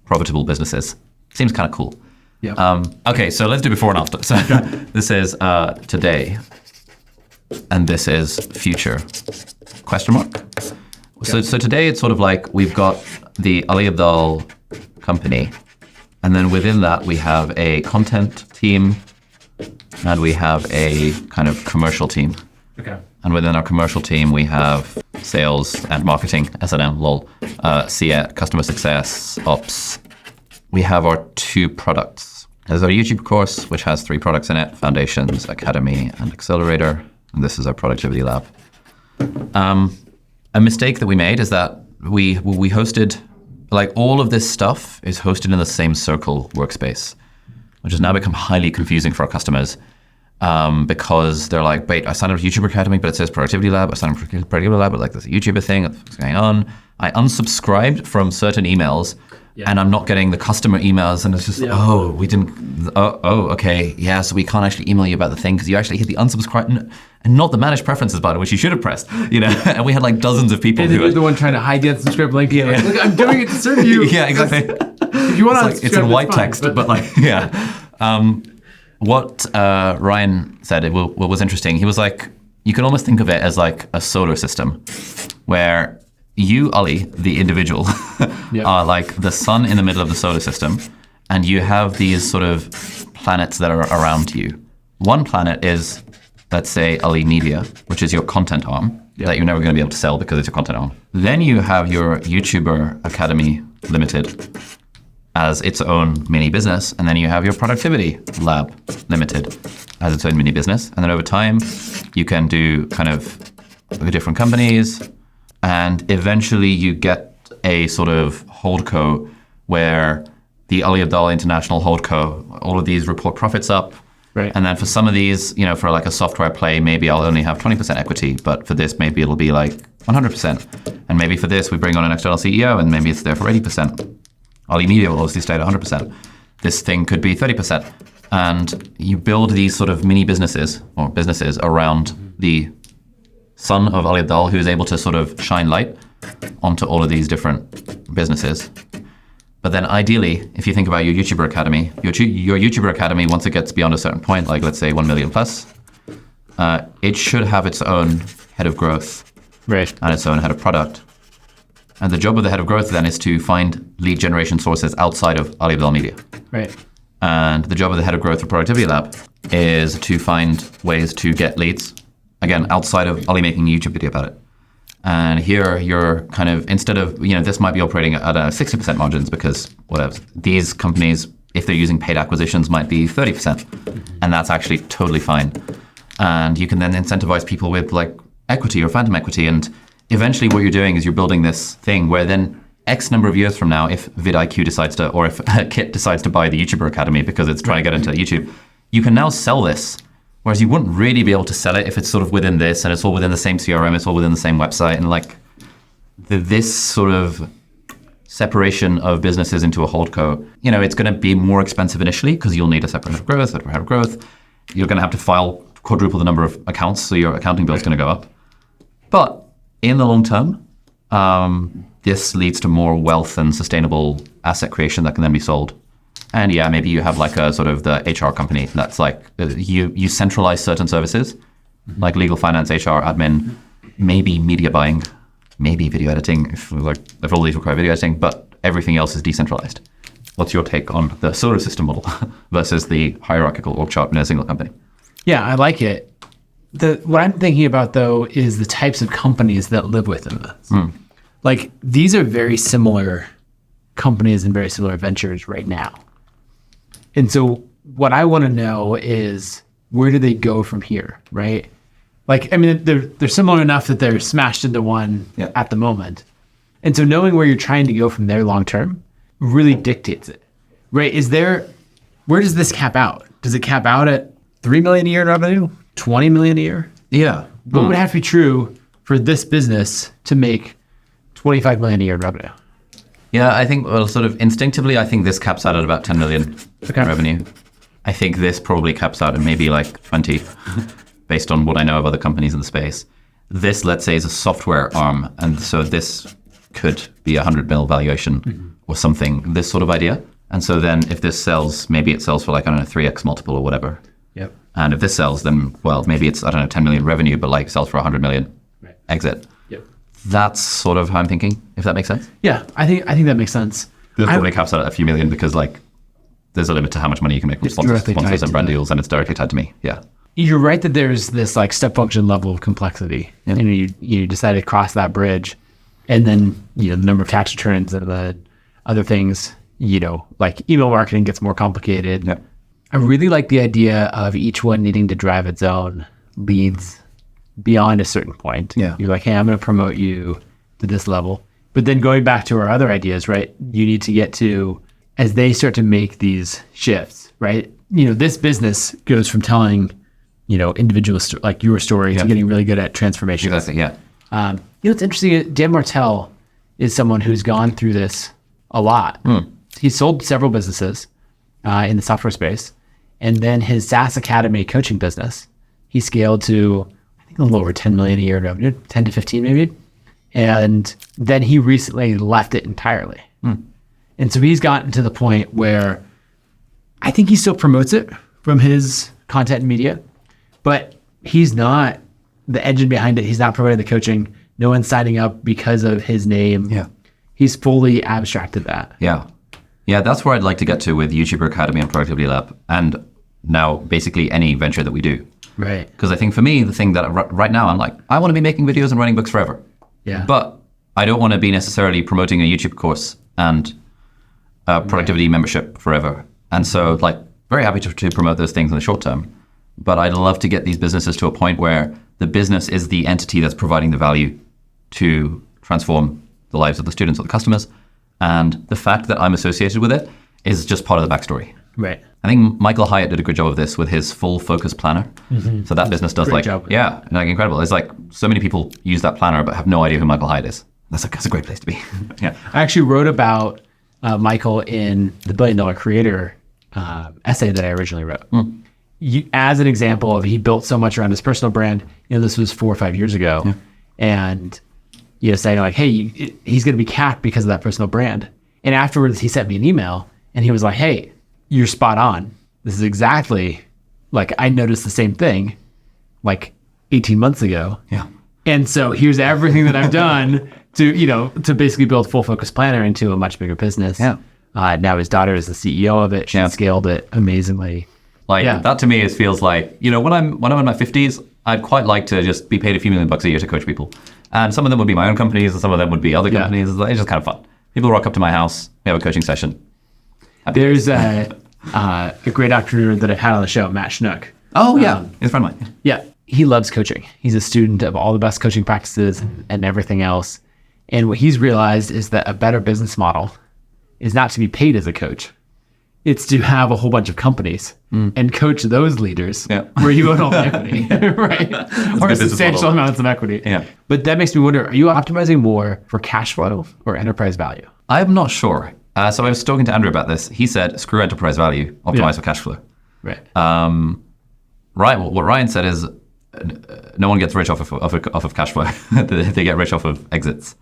profitable businesses seems kind of cool. Okay, so let's do before and after. So this is today, and this is future, question mark. So today it's sort of like we've got the Ali Abdaal company, and then within that we have a content team, and we have a kind of commercial team.
Okay.
And within our commercial team, we have sales and marketing, S&M, LOL, CS, customer success, ops. We have our 2 products. There's our YouTube course, which has 3 products in it: Foundations, Academy, and Accelerator. And this is our productivity lab. A mistake that we made is that we hosted, like all of this stuff is hosted in the same Circle workspace, which has now become highly confusing for our customers. Because they're like, wait, I signed up to YouTuber Academy, but it says Productivity Lab. I signed up for Productivity Lab, but like there's a YouTuber thing. What's going on? I unsubscribed from certain emails, and I'm not getting the customer emails, and it's just, we didn't. Okay, yeah. So we can't actually email you about the thing because you actually hit the unsubscribe and not the manage preferences button, which you should have pressed. And we had like dozens of people who
were the one trying to hide the unsubscribe link. Yeah, like, look, I'm doing it to serve you.
Yeah, exactly.
If you want to,
it's in white text, but like, yeah. What Ryan said what was interesting. He was like, you can almost think of it as like a solar system, where you, Ali, the individual, are like the sun in the middle of the solar system, and you have these sort of planets that are around you. One planet is, let's say, Ali Media, which is your content arm that you're never going to be able to sell because it's your content arm. Then you have your YouTuber Academy Limited as its own mini business, and then you have your Productivity Lab Limited as its own mini business. And then over time, you can do kind of different companies, and eventually you get a sort of Holdco where the Ali Abdaal International Holdco, all of these report profits up.
Right.
And then for some of these, for like a software play, maybe I'll only have 20% equity, but for this, maybe it'll be like 100%. And maybe for this, we bring on an external CEO, and maybe it's there for 80%. Ali Media will obviously stay at 100%. This thing could be 30%. And you build these sort of mini businesses or businesses around the son of Ali Abdaal, who is able to sort of shine light onto all of these different businesses. But then ideally, if you think about your YouTuber Academy, your YouTuber Academy, once it gets beyond a certain point, like let's say 1 million plus, it should have its own head of growth,
right,
and its own head of product. And the job of the head of growth then is to find lead generation sources outside of Ali Abdaal Media.
Right.
And the job of the head of growth for Productivity Lab is to find ways to get leads, again, outside of Ali making a YouTube video about it. And here you're kind of, instead of, this might be operating at 60% margins because whatever, these companies, if they're using paid acquisitions, might be 30%. And that's actually totally fine. And you can then incentivize people with like equity or phantom equity. And eventually what you're doing is you're building this thing where then X number of years from now, if vidIQ decides to, or if Kit decides to buy the YouTuber Academy because it's trying to get into YouTube, you can now sell this. Whereas you wouldn't really be able to sell it if it's sort of within this and it's all within the same CRM, it's all within the same website. And like this sort of separation of businesses into a holdco, it's going to be more expensive initially because you'll need a separate head of growth, head of growth. You're going to have to file quadruple the number of accounts, so your accounting bill is going to go up. But in the long term, this leads to more wealth and sustainable asset creation that can then be sold. And yeah, maybe you have like a sort of the HR company that's like, you centralize certain services, like legal, finance, HR, admin, maybe media buying, maybe video editing, if all these require video editing, but everything else is decentralized. What's your take on the solar system model versus the hierarchical org chart in a single company?
Yeah, I like it. What I'm thinking about though is the types of companies that live within this. Like these are very similar companies and very similar ventures right now. And so what I want to know is where do they go from here, right? Like, I mean, they're similar enough that they're smashed into one at the moment. And so knowing where you're trying to go from there long term really dictates it, right? Where does this cap out? Does it cap out at 3 million a year in revenue, 20 million a year?
Yeah.
What would have to be true for this business to make 25 million a year in revenue?
Yeah, I think, sort of instinctively, I think this caps out at about 10 million in revenue. I think this probably caps out at maybe like 20, based on what I know of other companies in the space. This, let's say, is a software arm. And so this could be 100 mil valuation or something, this sort of idea. And so then if this sells, maybe it sells for like, I don't know, 3x multiple or whatever.
Yep.
And if this sells, then, well, maybe it's, I don't know, 10 million revenue, but like sells for 100 million exit.
Yep.
That's sort of how I'm thinking, if that makes sense.
Yeah, I think that makes sense.
This probably caps out at a few million because like there's a limit to how much money you can make from sponsors and brand deals, and it's directly tied to me. Yeah.
You're right that there's this like step function level of complexity.
Yeah.
And you decided to cross that bridge, and then the number of tax returns and the other things, like email marketing gets more complicated.
Yeah.
I really like the idea of each one needing to drive its own leads beyond a certain point.
Yeah.
You're like, hey, I'm going to promote you to this level. But then going back to our other ideas, right? You need to get to, as they start to make these shifts, right? This business goes from telling, individual, like your story to getting really good at transformation.
Exactly, yeah.
It's interesting. Dan Martell is someone who's gone through this a lot. He sold several businesses in the software space. And then his SaaS Academy coaching business, he scaled to, I think, a little over 10 million a year in revenue, 10 to 15 maybe. And then he recently left it entirely. And so he's gotten to the point where I think he still promotes it from his content and media, but he's not the engine behind it. He's not promoting the coaching. No one's signing up because of his name.
Yeah.
He's fully abstracted that.
Yeah. Yeah, that's where I'd like to get to with YouTuber Academy and Productivity Lab, and now basically any venture that we do.
Right.
Because I think for me, the thing that right now, I'm like, I want to be making videos and writing books forever.
Yeah.
But I don't want to be necessarily promoting a YouTube course and a productivity membership forever. And so like very happy to promote those things in the short term. But I'd love to get these businesses to a point where the business is the entity that's providing the value to transform the lives of the students or the customers. And the fact that I'm associated with it is just part of the backstory.
Right.
I think Michael Hyatt did a good job of this with his full focus planner. So that business does
Great job.
yeah, like incredible. It's like so many people use that planner but have no idea who Michael Hyatt is. That's a great place to be. Yeah.
I actually wrote about Michael in the $1 Billion Creator essay that I originally wrote. As an example of he built so much around his personal brand. This was 4 or 5 years ago, and saying like, hey, he's going to be capped because of that personal brand. And afterwards, he sent me an email, and he was like, hey, you're spot on. This is exactly like I noticed the same thing like 18 months ago.
Yeah.
And so here's everything that I've done to basically build Full Focus Planner into a much bigger business. Yeah. Now his daughter is the CEO of it. She scaled it amazingly.
That to me feels like, when I'm in my 50s, I'd quite like to just be paid a few $1 million a year to coach people. And some of them would be my own companies, and some of them would be other companies. It's just kind of fun. People rock up to my house, we have a coaching session.
There's a great entrepreneur that I've had on the show, Matt Schnook.
Oh, yeah. He's a friend of mine.
Yeah. He loves coaching. He's a student of all the best coaching practices and everything else. And what he's realized is that a better business model is not to be paid as a coach. It's to have a whole bunch of companies and coach those leaders where you own all the equity, right? Or substantial amounts of equity.
Yeah.
But that makes me wonder, are you optimizing more for cash flow or enterprise value?
I'm not sure. So I was talking to Andrew about this. He said, screw enterprise value, optimize for cash flow.
Right.
Right. Well, what Ryan said is no one gets rich off of cash flow. They get rich off of exits.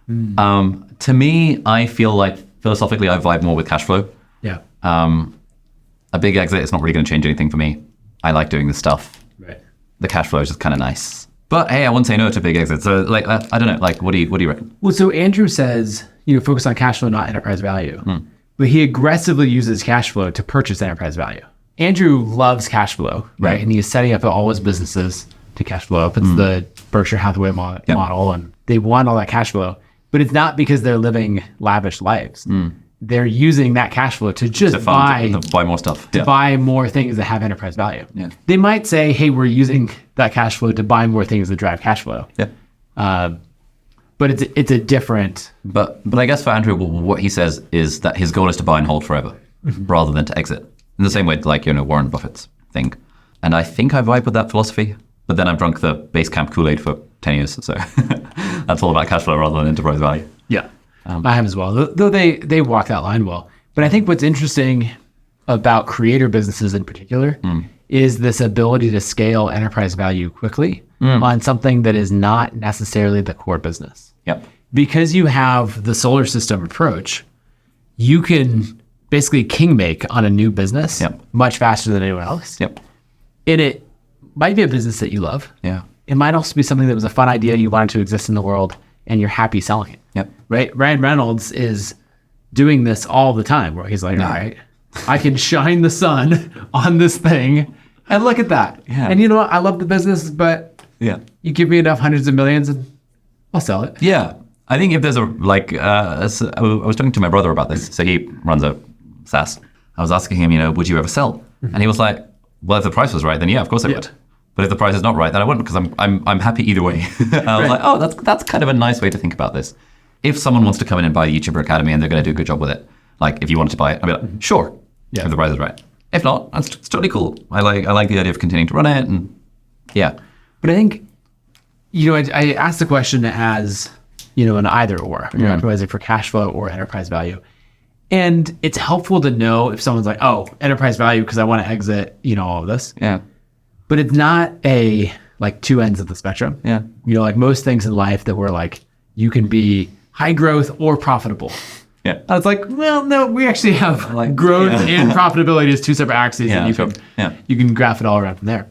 To me, I feel like philosophically I vibe more with cash flow.
Yeah.
A big exit is not really going to change anything for me. I like doing this stuff.
Right.
The cash flow is just kind of nice. But hey, I wouldn't say no to big exits. So I don't know. Like, what do you reckon?
Well, so Andrew says, focus on cash flow, not enterprise value. But he aggressively uses cash flow to purchase enterprise value. Andrew loves cash flow, right? And he's setting up all his businesses to cash flow up. It's the Berkshire Hathaway model, and they want all that cash flow. But it's not because they're living lavish lives. They're using that cash flow to
buy more stuff.
Buy more things that have enterprise value.
Yeah.
They might say, hey, we're using that cash flow to buy more things that drive cash flow.
Yeah.
But it's a different...
But I guess for Andrew, what he says is that his goal is to buy and hold forever rather than to exit. In the same way, like, Warren Buffett's thing. And I think I vibe with that philosophy. But then I've drunk the base camp Kool-Aid for 10 years. So that's all about cash flow rather than enterprise value.
Yeah. I have as well, though they walk that line well. But I think what's interesting about creator businesses in particular is this ability to scale enterprise value quickly on something that is not necessarily the core business.
Yep.
Because you have the solar system approach, you can basically kingmake on a new business
Yep.
much faster than anyone else.
Yep.
And it might be a business that you love.
Yeah.
It might also be something that was a fun idea you wanted to exist in the world and you're happy selling it.
Yep.
Right? Ryan Reynolds is doing this all the time where he's like, all right, I can shine the sun on this thing and look at that.
Yeah.
And you know what? I love the business, but
Yeah.
you give me enough hundreds of millions and I'll sell it.
Yeah. I think if there's I was talking to my brother about this. So he runs a SaaS. I was asking him, would you ever sell? And he was like, well, if the price was right, then yeah, of course I would. But if the price is not right, then I wouldn't, because I'm happy either way. I was like, oh, that's kind of a nice way to think about this. If someone wants to come in and buy the YouTuber Academy and they're going to do a good job with it, like if you wanted to buy it, I'd be like, sure, if the price is right. If not, that's totally cool. I like the idea of continuing to run it, and yeah.
But I think, I asked the question as, an either or. You're optimizing for cash flow or enterprise value. And it's helpful to know if someone's like, oh, enterprise value because I want to exit, all of this.
Yeah.
But it's not like two ends of the spectrum.
Yeah.
Like most things in life that we're like, you can be high growth or profitable.
Yeah.
And it's like, well, no, we actually have growth and profitability as two separate axes.
Yeah,
and you can graph it all around from there.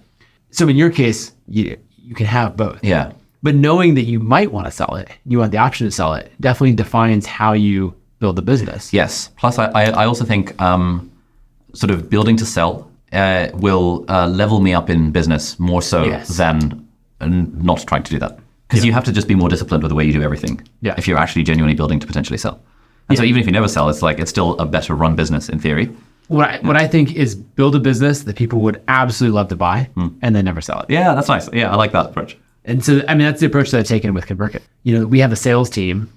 So in your case, you can have both.
Yeah.
But knowing that you might want to sell it, you want the option to sell it, definitely defines how you build the business.
Yes. Plus, I also think sort of building to sell will level me up in business more so than not trying to do that. Because you have to just be more disciplined with the way you do everything.
Yeah.
If you're actually genuinely building to potentially sell. And so even if you never sell, it's still a better run business in theory.
What I think is build a business that people would absolutely love to buy and then never sell it.
Yeah, that's nice. Yeah, I like that approach.
And so, that's the approach that I've taken with ConvertKit. We have a sales team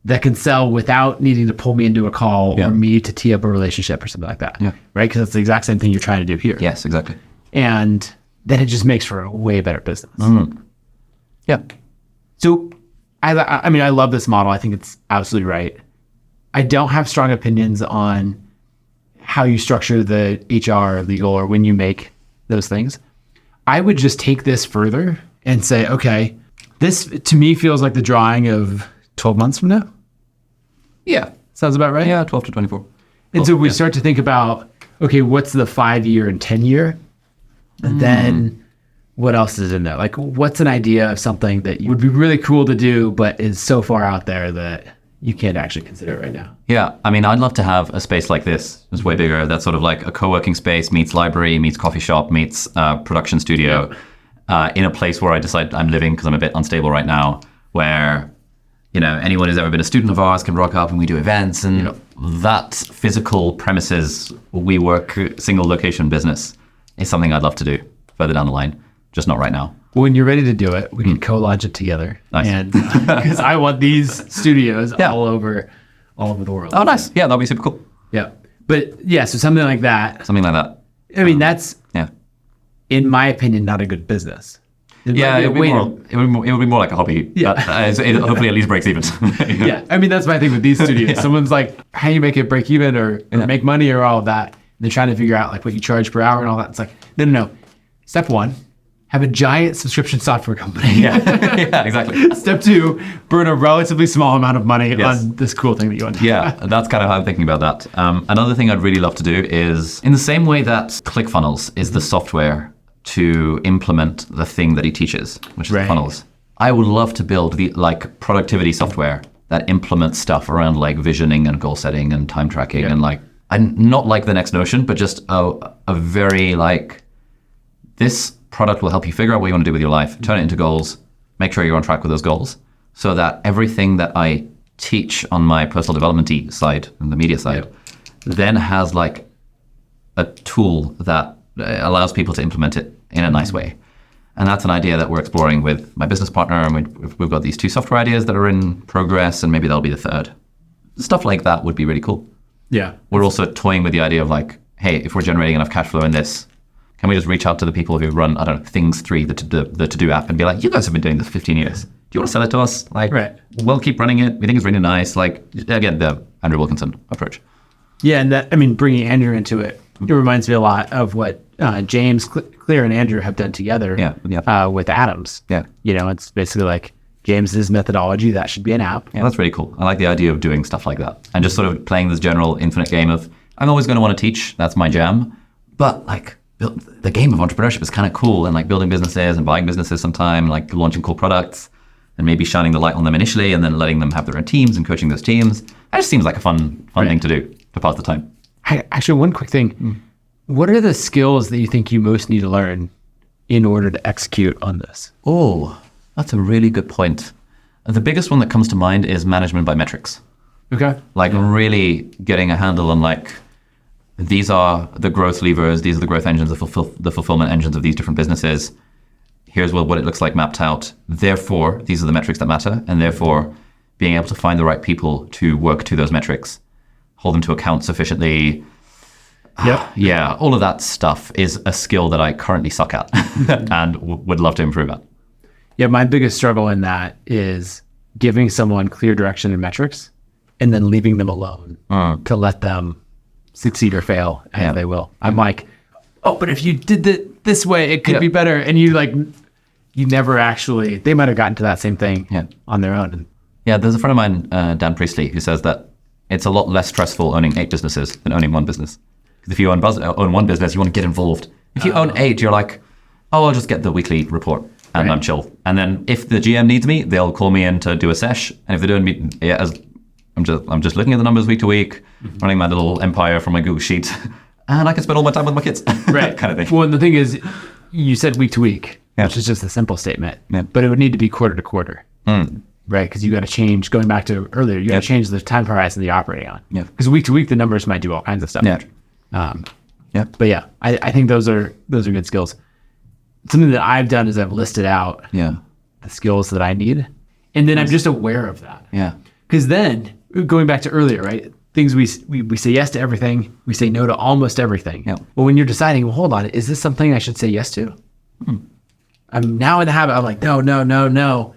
that can sell without needing to pull me into a call or me to tee up a relationship or something like that. Yeah. Right? Because that's the exact same thing you're trying to do here.
Yes, exactly.
And then it just makes for a way better business.
Yeah.
So, I love this model. I think it's absolutely right. I don't have strong opinions on how you structure the HR, legal, or when you make those things. I would just take this further and say, okay, this to me feels like the drawing of 12 months from now.
Yeah.
Sounds about right?
Yeah, 12 to 24.
And so we start to think about, okay, what's the 5-year and 10-year? And then what else is in there? Like, what's an idea of something that would be really cool to do, but is so far out there that you can't actually consider it right now?
Yeah, I'd love to have a space like this. It's way bigger. That's sort of like a co-working space meets library, meets coffee shop, meets production studio, in a place where I decide I'm living because I'm a bit unstable right now, where, anyone who's ever been a student of ours can rock up and we do events, and that physical premises, we work single location business is something I'd love to do further down the line, just not right now.
When you're ready to do it, we can co-launch it together.
Nice.
And because I want these studios all over the world.
Oh, nice. Yeah, that'll be super cool.
Yeah. But so something like that.
Something like that.
That's, in my opinion, not a good business.
It would be more like a hobby.
Yeah.
It hopefully at least breaks even.
Yeah. That's my thing with these studios. Someone's like, how do you make it break even or make money or all of that? And they're trying to figure out like what you charge per hour and all that. It's like, no. Step 1, have a giant subscription software company.
Yeah, exactly.
Step 2, burn a relatively small amount of money on this cool thing that you want to do.
Yeah, that's kind of how I'm thinking about that. Another thing I'd really love to do is, in the same way that ClickFunnels is the software to implement the thing that he teaches, which is the funnels, I would love to build the productivity software that implements stuff around like visioning and goal setting and time tracking and not like the next Notion, but just a very this product will help you figure out what you want to do with your life, turn it into goals, make sure you're on track with those goals, so that everything that I teach on my personal development side and the media side then has a tool that allows people to implement it in a nice way. And that's an idea that we're exploring with my business partner, and we've got these 2 software ideas that are in progress, and maybe that'll be the 3rd. Stuff like that would be really cool.
Yeah.
We're also toying with the idea of hey, if we're generating enough cash flow in this, can we just reach out to the people who run, I don't know, Things 3, the to-do app, and be like, you guys have been doing this 15 years. Do you want to sell it to us? We'll keep running it. We think it's really nice. Again, the Andrew Wilkinson approach.
Yeah, and that, bringing Andrew into it, it reminds me a lot of what James Clear and Andrew have done together with Atoms. Yeah. It's basically like James's methodology, that should be an app.
Yeah, that's really cool. I like the idea of doing stuff like that and just sort of playing this general infinite game of I'm always going to want to teach. That's my jam. But like the game of entrepreneurship is kind of cool, and like building businesses and buying businesses sometime, like launching cool products and maybe shining the light on them initially and then letting them have their own teams and coaching those teams. That just seems like a fun thing to do to pass the time.
Actually, one quick thing. What are the skills that you think you most need to learn in order to execute on this?
Oh, that's a really good point. The biggest one that comes to mind is management by metrics.
Okay.
Like really getting a handle on like, these are the growth levers, these are the growth engines, the fulfillment engines of these different businesses. Here's what it looks like mapped out. Therefore, these are the metrics that matter. And therefore, being able to find the right people to work to those metrics, hold them to account sufficiently.
Yep.
Yeah, all of that stuff is a skill that I currently suck at and would love to improve at.
Yeah, my biggest struggle in that is giving someone clear direction and metrics and then leaving them alone to let them succeed or fail as they will. I'm like, oh, but if you did it this way, it could be better. And you never actually, they might have gotten to that same thing on their own.
Yeah, there's a friend of mine, Dan Priestley, who says that it's a lot less stressful owning 8 businesses than owning one business. Because if you own one business, you want to get involved. If you own 8, you're like, oh, I'll just get the weekly report and I'm chill. And then if the GM needs me, they'll call me in to do a sesh. And if they don't meet, I'm just looking at the numbers week to week, running my little empire from my Google Sheet, and I can spend all my time with my kids.
Right.
Kind of thing.
Well, and the thing is, you said week to week, which is just a simple statement, but it would need to be quarter to quarter. Right, because you got to change, going back to earlier, you got to change the time horizon that you're operating on. Yeah. Because week to week, the numbers might do all kinds of stuff.
Yeah.
But yeah, I think those are good skills. Something that I've done is I've listed out the skills that I need, and then I'm just aware of that.
Yeah.
Because then, going back to earlier, right, things we say yes to everything, we say no to almost everything.
Yeah.
Well, when you're deciding, well, hold on, is this something I should say yes to? I'm now in the habit, I'm like, no.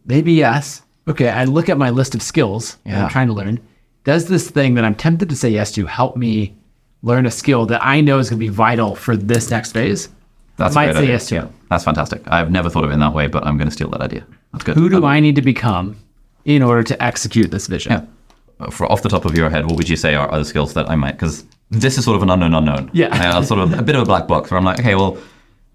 Maybe yes. Okay, I look at my list of skills that I'm trying to learn. Does this thing that I'm tempted to say yes to help me learn a skill that I know is going to be vital for this next phase?
That's
I might say yes to it.
That's fantastic. I've never thought of it in that way, but I'm going to steal that idea. That's good.
Who do I need to become in order to execute this vision?
Yeah. For off the top of your head, what would you say are other skills that I might, because this is sort of an unknown.
Yeah.
Sort of a bit of a black box where I'm like, okay, well,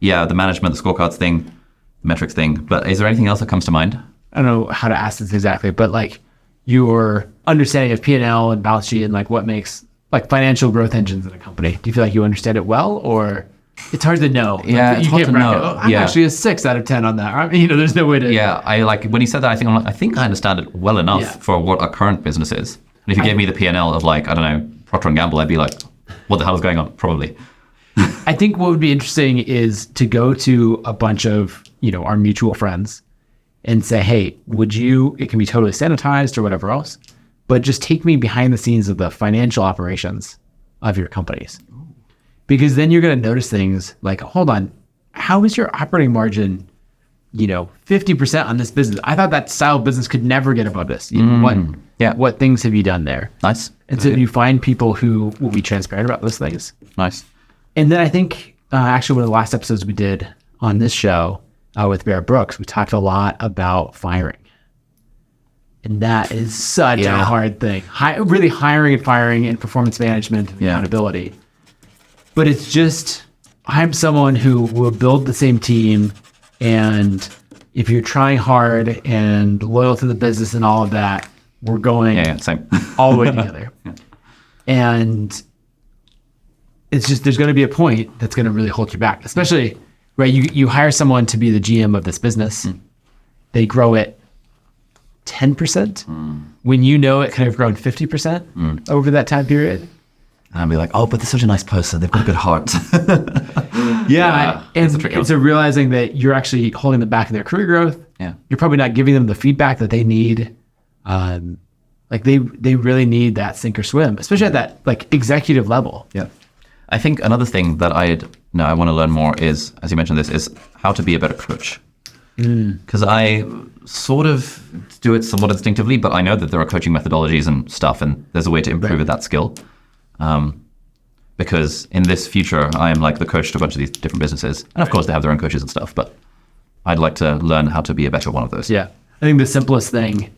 yeah, the management, the scorecards thing, the metrics thing, but is there anything else that comes to mind?
I don't know how to ask this exactly, but like your understanding of P&L and balance sheet and like what makes like financial growth engines in a company. Do you feel like you understand it well, or it's hard to know?
Yeah, it's hard to know.
I'm actually a 6 out of 10 on that. There's no way to.
Yeah, I like when he said that. I think I understand it well enough for what our current business is. And if you gave me the P&L of like, I don't know, Procter & Gamble, I'd be like, what the hell is going on? Probably.
I think what would be interesting is to go to a bunch of, our mutual friends and say, hey, it can be totally sanitized or whatever else, but just take me behind the scenes of the financial operations of your companies. Because then you're going to notice things like, hold on, how is your operating margin, 50% on this business? I thought that style of business could never get above this. What things have you done there?
Nice.
And so you find people who will be transparent about those things.
Nice.
And then I think actually one of the last episodes we did on this show with Bear Brooks, we talked a lot about firing. And that is such a hard thing. Really hiring and firing and performance management and accountability. But it's just, I'm someone who will build the same team. And if you're trying hard and loyal to the business and all of that, we're going
same.
all the way together. And it's just, there's going to be a point that's going to really hold you back, especially, right? You hire someone to be the GM of this business. They grow it 10% when it could have grown 50% over that time period.
And I'd be like, oh, but they're such a nice person. They've got a good heart.
And so realizing that you're actually holding them back in their career growth.
Yeah.
You're probably not giving them the feedback that they need. Like they really need that sink or swim, especially at that like executive level.
Yeah. I think another thing that I want to learn more is, as you mentioned this, is how to be a better coach. Because I sort of do it somewhat instinctively, but I know that there are coaching methodologies and stuff, and there's a way to improve that skill. Because in this future, I am like the coach to a bunch of these different businesses. And of course, they have their own coaches and stuff, but I'd like to learn how to be a better one of those.
Yeah. I think the simplest thing,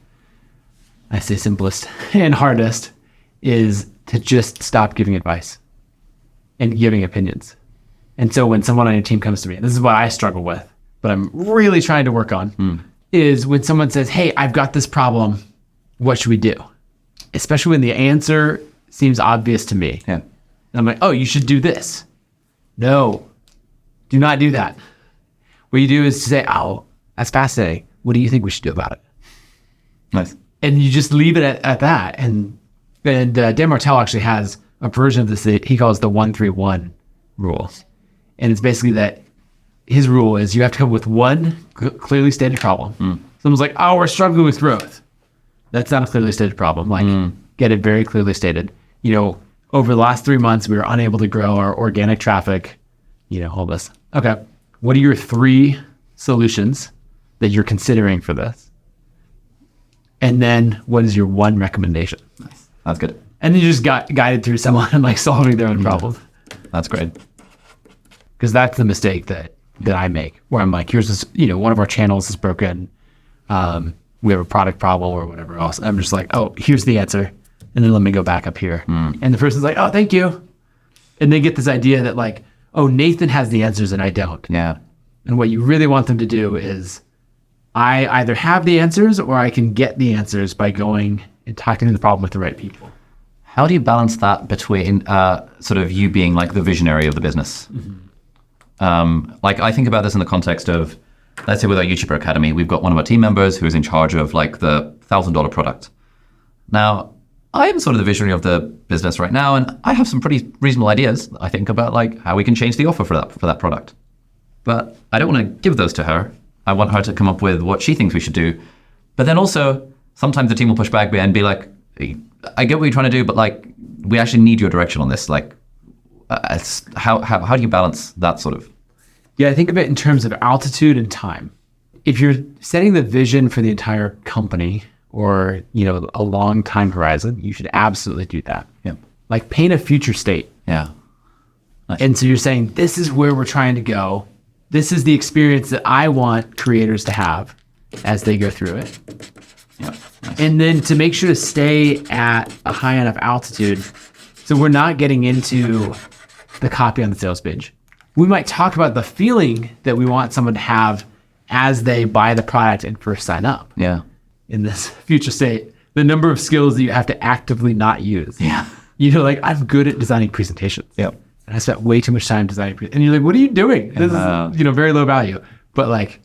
I say simplest and hardest, is to just stop giving advice and giving opinions. And so when someone on your team comes to me, and this is what I struggle with, but I'm really trying to work on, is when someone says, hey, I've got this problem, what should we do? Especially when the answer seems obvious to me.
Yeah.
And I'm like, oh, you should do this. No, do not do that. What you do is to say, oh, that's fascinating. What do you think we should do about it?
Nice.
And you just leave it at that. And Dan Martell actually has a version of this that he calls the 1-3-1 rule. And it's basically that his rule is you have to come with one clearly stated problem. Someone's like, oh, we're struggling with growth. That's not a clearly stated problem. Like, get it very clearly stated. You know, over the last 3 months, we were unable to grow our organic traffic, you know, all this. Okay. What are your 3 solutions that you're considering for this? And then what is your 1 recommendation?
Nice. That's good.
And then you just got guided through someone like solving their own problem.
That's great.
Because that's the mistake that I make, where I'm like, here's this, you know, one of our channels is broken. We have a product problem or whatever else. I'm just like, oh, here's the answer. And then let me go back up here. And the person's like, oh, thank you. And they get this idea that like, oh, Nathan has the answers and I don't.
Yeah.
And what you really want them to do is I either have the answers or I can get the answers by going and talking to the problem with the right people.
How do you balance that between sort of you being like the visionary of the business? Like I think about this in the context of, let's say with our YouTuber Academy, we've got one of our team members who's in charge of like the $1,000 product. Now, I am sort of the visionary of the business right now, and I have some pretty reasonable ideas, I think, about like how we can change the offer for that product. But I don't want to give those to her. I want her to come up with what she thinks we should do. But then also, sometimes the team will push back and be like, I get what you're trying to do, but like, we actually need your direction on this. Like, how do you balance that sort of?
Yeah, I think of it in terms of altitude and time. If you're setting the vision for the entire company or, you know, a long time horizon, you should absolutely do that.
Yeah.
Like paint a future state.
Yeah. Nice.
And so you're saying, this is where we're trying to go. This is the experience that I want creators to have as they go through it.
Yeah. Nice.
And then to make sure to stay at a high enough altitude so we're not getting into the copy on the sales page. We might talk about the feeling that we want someone to have as they buy the product and first sign up.
Yeah.
In this future state, the number of skills that you have to actively not use.
Yeah.
You know, like I'm good at designing presentations.
Yep.
And I spent way too much time designing and you're like, what are you doing? This is, you know, very low value. But like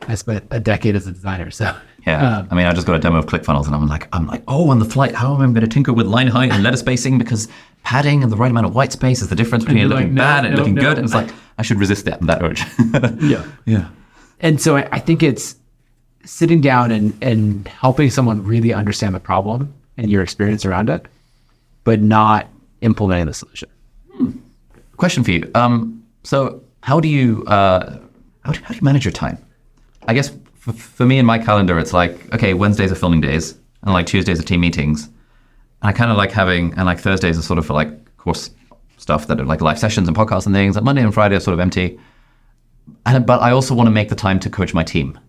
I spent a decade as a designer. So
yeah. I mean, I just got a demo of ClickFunnels and I'm like, oh, on the flight, how am I going to tinker with line height and letter spacing because padding and the right amount of white space is the difference between it looking bad and looking good. And it's like, I should resist that urge.
Yeah.
Yeah.
And so I think it's sitting down and helping someone really understand the problem and your experience around it, but not implementing the solution.
Question for you. So how do you manage your time? I guess for me in my calendar, it's like, okay, Wednesdays are filming days and like Tuesdays are team meetings. And I kind of like having, and like Thursdays are sort of for like course stuff that are like live sessions and podcasts and things. Like Monday and Friday are sort of empty. But I also want to make the time to coach my team.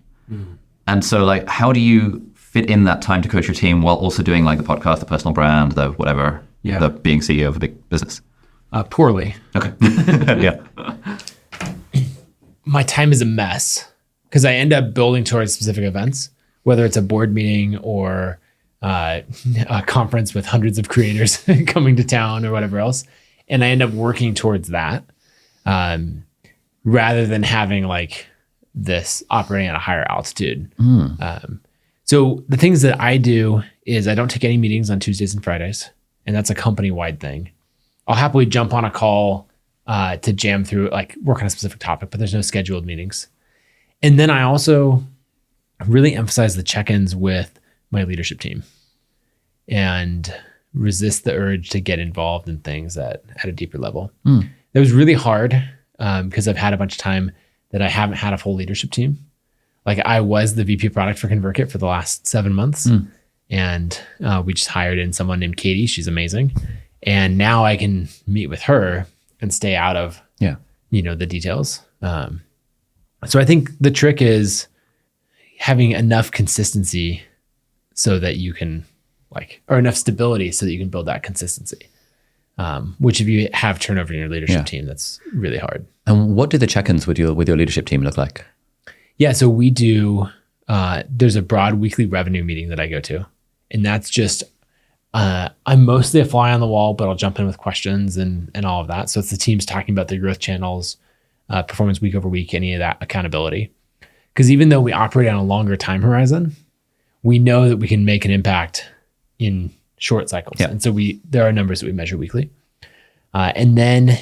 And so like, how do you fit in that time to coach your team while also doing like the podcast, the personal brand, the whatever, the being CEO of a big business?
Poorly.
Okay. Yeah.
My time is a mess because I end up building towards specific events, whether it's a board meeting or a conference with hundreds of creators coming to town or whatever else. And I end up working towards that rather than having like this operating at a higher altitude. So the things that I do is I don't take any meetings on Tuesdays and Fridays, and that's a company-wide thing. I'll happily jump on a call to jam through, like work on a specific topic, but there's no scheduled meetings. And then I also really emphasize the check-ins with my leadership team and resist the urge to get involved in things at a deeper level. That was really hard because I've had a bunch of time that I haven't had a full leadership team. Like I was the VP product for ConvertKit for the last 7 months. And we just hired in someone named Katie. She's amazing. And now I can meet with her and stay out of, the details. So I think the trick is having enough consistency so that you can or enough stability so that you can build that consistency. which if you have turnover in your leadership
Yeah.
team, that's really hard.
And what do the check-ins with your leadership team look like?
Yeah, so we do, there's a broad weekly revenue meeting that I go to. And that's just, I'm mostly a fly on the wall, but I'll jump in with questions and all of that. So it's the teams talking about their growth channels, performance week over week, any of that accountability. Because even though we operate on a longer time horizon, we know that we can make an impact in short cycles.
Yeah.
And so there are numbers that we measure weekly. And then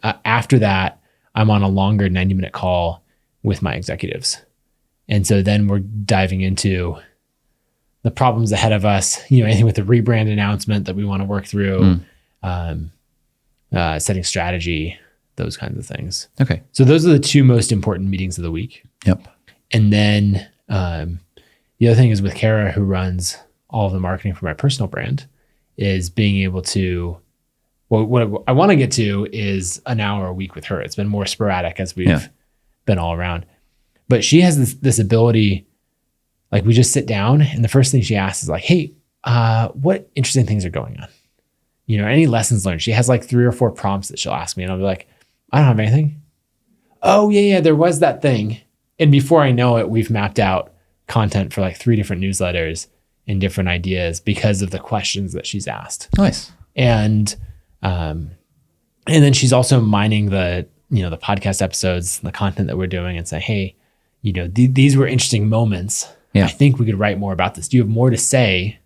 after that, I'm on a longer 90-minute call with my executives. And so then we're diving into the problems ahead of us, anything with the rebrand announcement that we want to work through, setting strategy, those kinds of things.
Okay.
So those are the two most important meetings of the week.
Yep.
And then the other thing is with Kara, who runs all of the marketing for my personal brand, is being able to, what I want to get to is an hour a week with her. It's been more sporadic as we've been all around. But she has this ability, like we just sit down and the first thing she asks is like, hey, what interesting things are going on? Any lessons learned? She has like 3 or 4 prompts that she'll ask me and I'll be like, I don't have anything. Oh yeah, there was that thing. And before I know it, we've mapped out content for like 3 different newsletters and different ideas because of the questions that she's asked.
Nice.
And then she's also mining the podcast episodes, the content that we're doing and say, hey, these were interesting moments.
Yeah.
I think we could write more about this. Do you have more to say?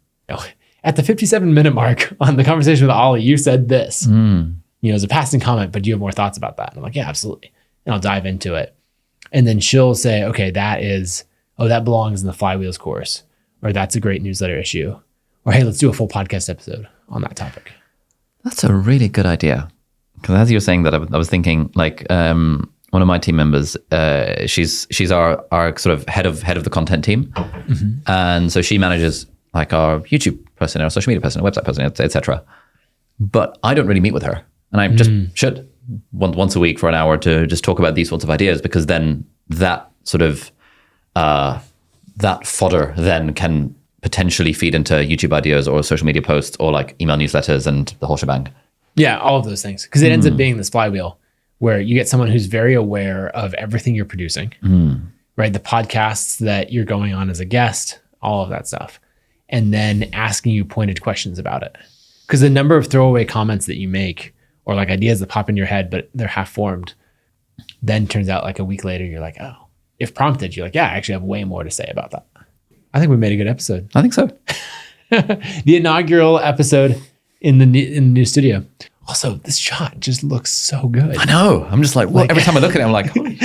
At the 57-minute mark on the conversation with Ali, you said this, as a passing comment, but do you have more thoughts about that? And I'm like, yeah, absolutely. And I'll dive into it. And then she'll say, okay, that belongs in the Flywheels course, or that's a great newsletter issue, or hey, let's do a full podcast episode on that topic.
That's a really good idea. Because as you were saying that, I was thinking like one of my team members, she's our sort of head of the content team, and so she manages like our YouTube person, our social media person, our website person, etc. But I don't really meet with her, and I just should once a week for an hour to just talk about these sorts of ideas, because then that sort of that fodder then can potentially feed into YouTube ideas or social media posts or like email newsletters and the whole shebang.
Yeah, all of those things. Because it ends up being this flywheel where you get someone who's very aware of everything you're producing, right? The podcasts that you're going on as a guest, all of that stuff. And then asking you pointed questions about it. Because the number of throwaway comments that you make or like ideas that pop in your head, but they're half formed, then turns out like a week later, you're like, oh, if prompted, you're like, yeah, I actually have way more to say about that. I think we made a good episode.
I think so.
The inaugural episode in the new studio. Also, this shot just looks so good.
I know. I'm just like, well, every time I look at it, I'm like, holy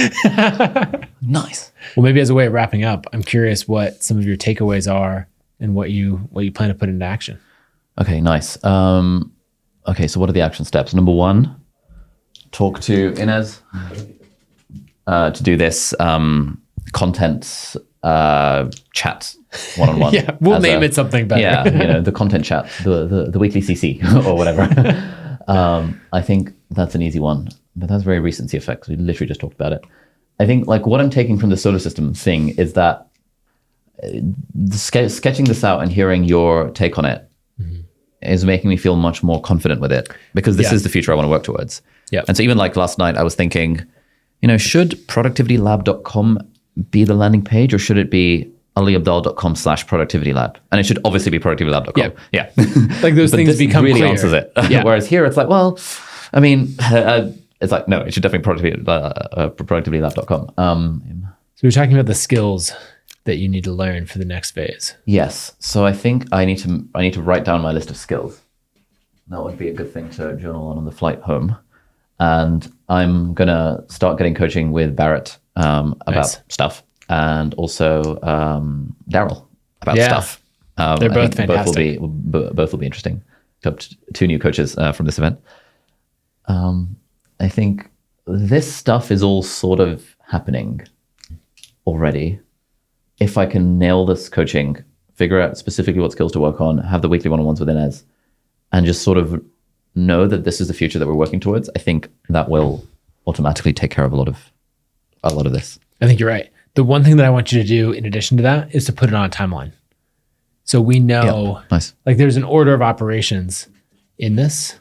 nice.
Well, maybe as a way of wrapping up, I'm curious what some of your takeaways are and what you plan to put into action.
Okay, nice. Okay, so what are the action steps? Number 1, talk to Inez to do this content chat one-on-one.
Yeah, we'll name it something better.
Yeah, the content chat, the weekly CC or whatever. I think that's an easy one, but that's very recency effects. We literally just talked about it. I think like what I'm taking from the solar system thing is that sketching this out and hearing your take on it is making me feel much more confident with it, because this is the future I want to work towards.
Yeah.
And so even like last night, I was thinking, should productivitylab.com be the landing page, or should it be aliabdaal.com/productivitylab? And it should obviously be productivitylab.com.
Yeah. Like those things become
really
clear.
answers it.
Yeah.
Whereas here it's like, well, I mean, it's like, no, it should definitely productivitylab.com.
So we're talking about the skills that you need to learn for the next phase.
Yes. So I think I need to write down my list of skills. That would be a good thing to journal on the flight home. And I'm going to start getting coaching with Barrett about stuff, and also Daryl about stuff.
They're both fantastic.
Both will be interesting. Got 2 new coaches from this event. I think this stuff is all sort of happening already. If I can nail this coaching, figure out specifically what skills to work on, have the weekly one-on-ones with Inez, and just sort of know that this is the future that we're working towards, I think that will automatically take care of a lot of this.
I think you're right. The one thing that I want you to do in addition to that is to put it on a timeline. So we know,
Nice.
like there's an order of operations in this,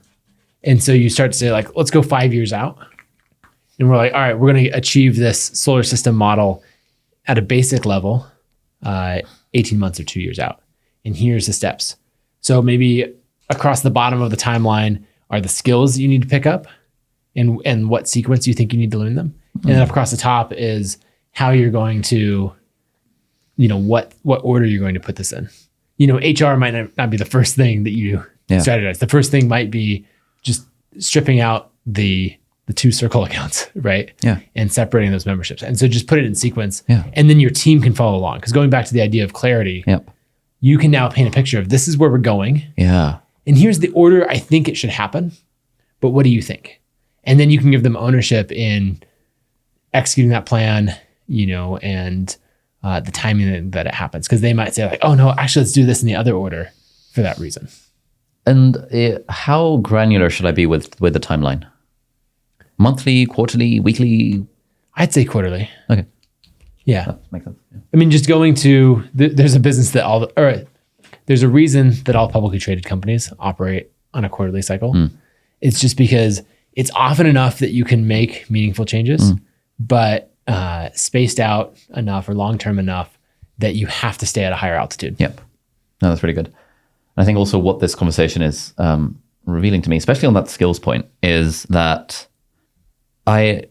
And so you start to say like, let's go 5 years out. And we're like, all right, we're going to achieve this solar system model at a basic level, 18 months or 2 years out. And here's the steps. So maybe across the bottom of the timeline are the skills that you need to pick up and what sequence you think you need to learn them. And then across the top is how you're going to, what order you're going to put this in. HR might not be the first thing that you strategize. The first thing might be just stripping out the 2 circle accounts, right?
Yeah.
And separating those memberships. And so just put it in sequence.
Yeah.
And then your team can follow along. Because going back to the idea of clarity, you can now paint a picture of this is where we're going.
Yeah.
And here's the order I think it should happen. But what do you think? And then you can give them ownership in executing that plan, and the timing that it happens. Because they might say like, oh no, actually let's do this in the other order for that reason.
And how granular should I be with the timeline? Monthly, quarterly, weekly?
I'd say quarterly.
Okay.
Yeah.
That makes sense. Yeah.
I mean, just going to, there's a business that there's a reason that all publicly traded companies operate on a quarterly cycle. It's just because it's often enough that you can make meaningful changes, but spaced out enough or long-term enough that you have to stay at a higher altitude.
Yep. No, that's really good. I think also what this conversation is revealing to me, especially on that skills point, is that I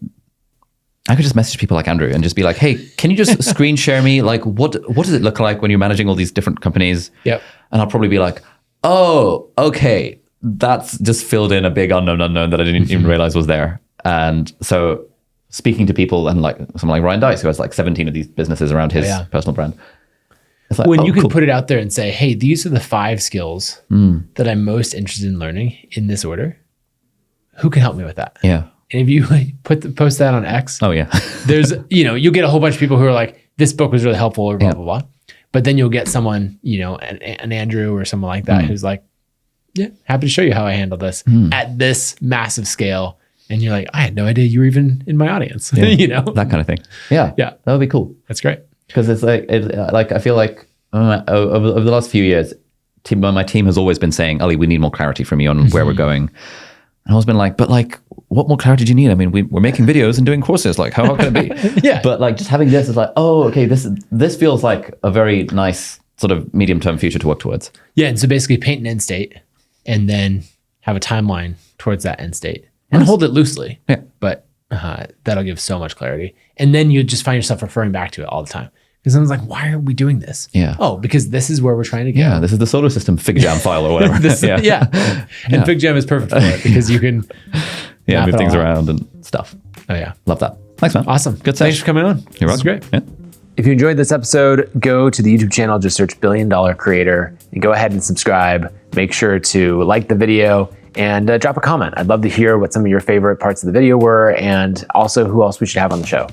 could just message people like Andrew and just be like, hey, can you just screen share me? Like, what does it look like when you're managing all these different companies?
Yep.
And I'll probably be like, oh, okay, that's just filled in a big unknown that I didn't even realize was there. And so speaking to people and like someone like Ryan Dice, who has like 17 of these businesses around his personal brand. It's like,
when you can put it out there and say, hey, these are the 5 skills that I'm most interested in learning in this order. Who can help me with that?
Yeah.
And if you post that on X, there's, you'll get a whole bunch of people who are like, this book was really helpful or blah, blah, blah. But then you'll get someone, an Andrew or someone like that who's like, yeah, happy to show you how I handle this at this massive scale. And you're like, I had no idea you were even in my audience,
That kind of thing. Yeah.
Yeah.
That would be cool.
That's great.
Because it's like, I feel like over the last few years, my team has always been saying, Ali, we need more clarity from you on where we're going. And I was been like, but like, what more clarity do you need? I mean, we're making videos and doing courses. Like, how hard can it be?
Yeah.
But like, just having this is like, oh, okay, this feels like a very nice sort of medium-term future to work towards.
Yeah. And so basically paint an end state and then have a timeline towards that end state and hold it loosely.
Yeah.
But that'll give so much clarity. And then you just find yourself referring back to it all the time. Because someone's like, why are we doing this?
Yeah.
Oh, because this is where we're trying to go.
Yeah, this is the solar system FigJam file or whatever.
And FigJam is perfect for it because you can
move things around and stuff.
Oh, yeah.
Love that. Thanks, man.
Awesome.
Good stuff.
Thanks for coming on.
You're welcome.
This is great.
Yeah.
If you enjoyed this episode, go to the YouTube channel, just search $1 Billion Creator and go ahead and subscribe. Make sure to like the video and drop a comment. I'd love to hear what some of your favorite parts of the video were and also who else we should have on the show.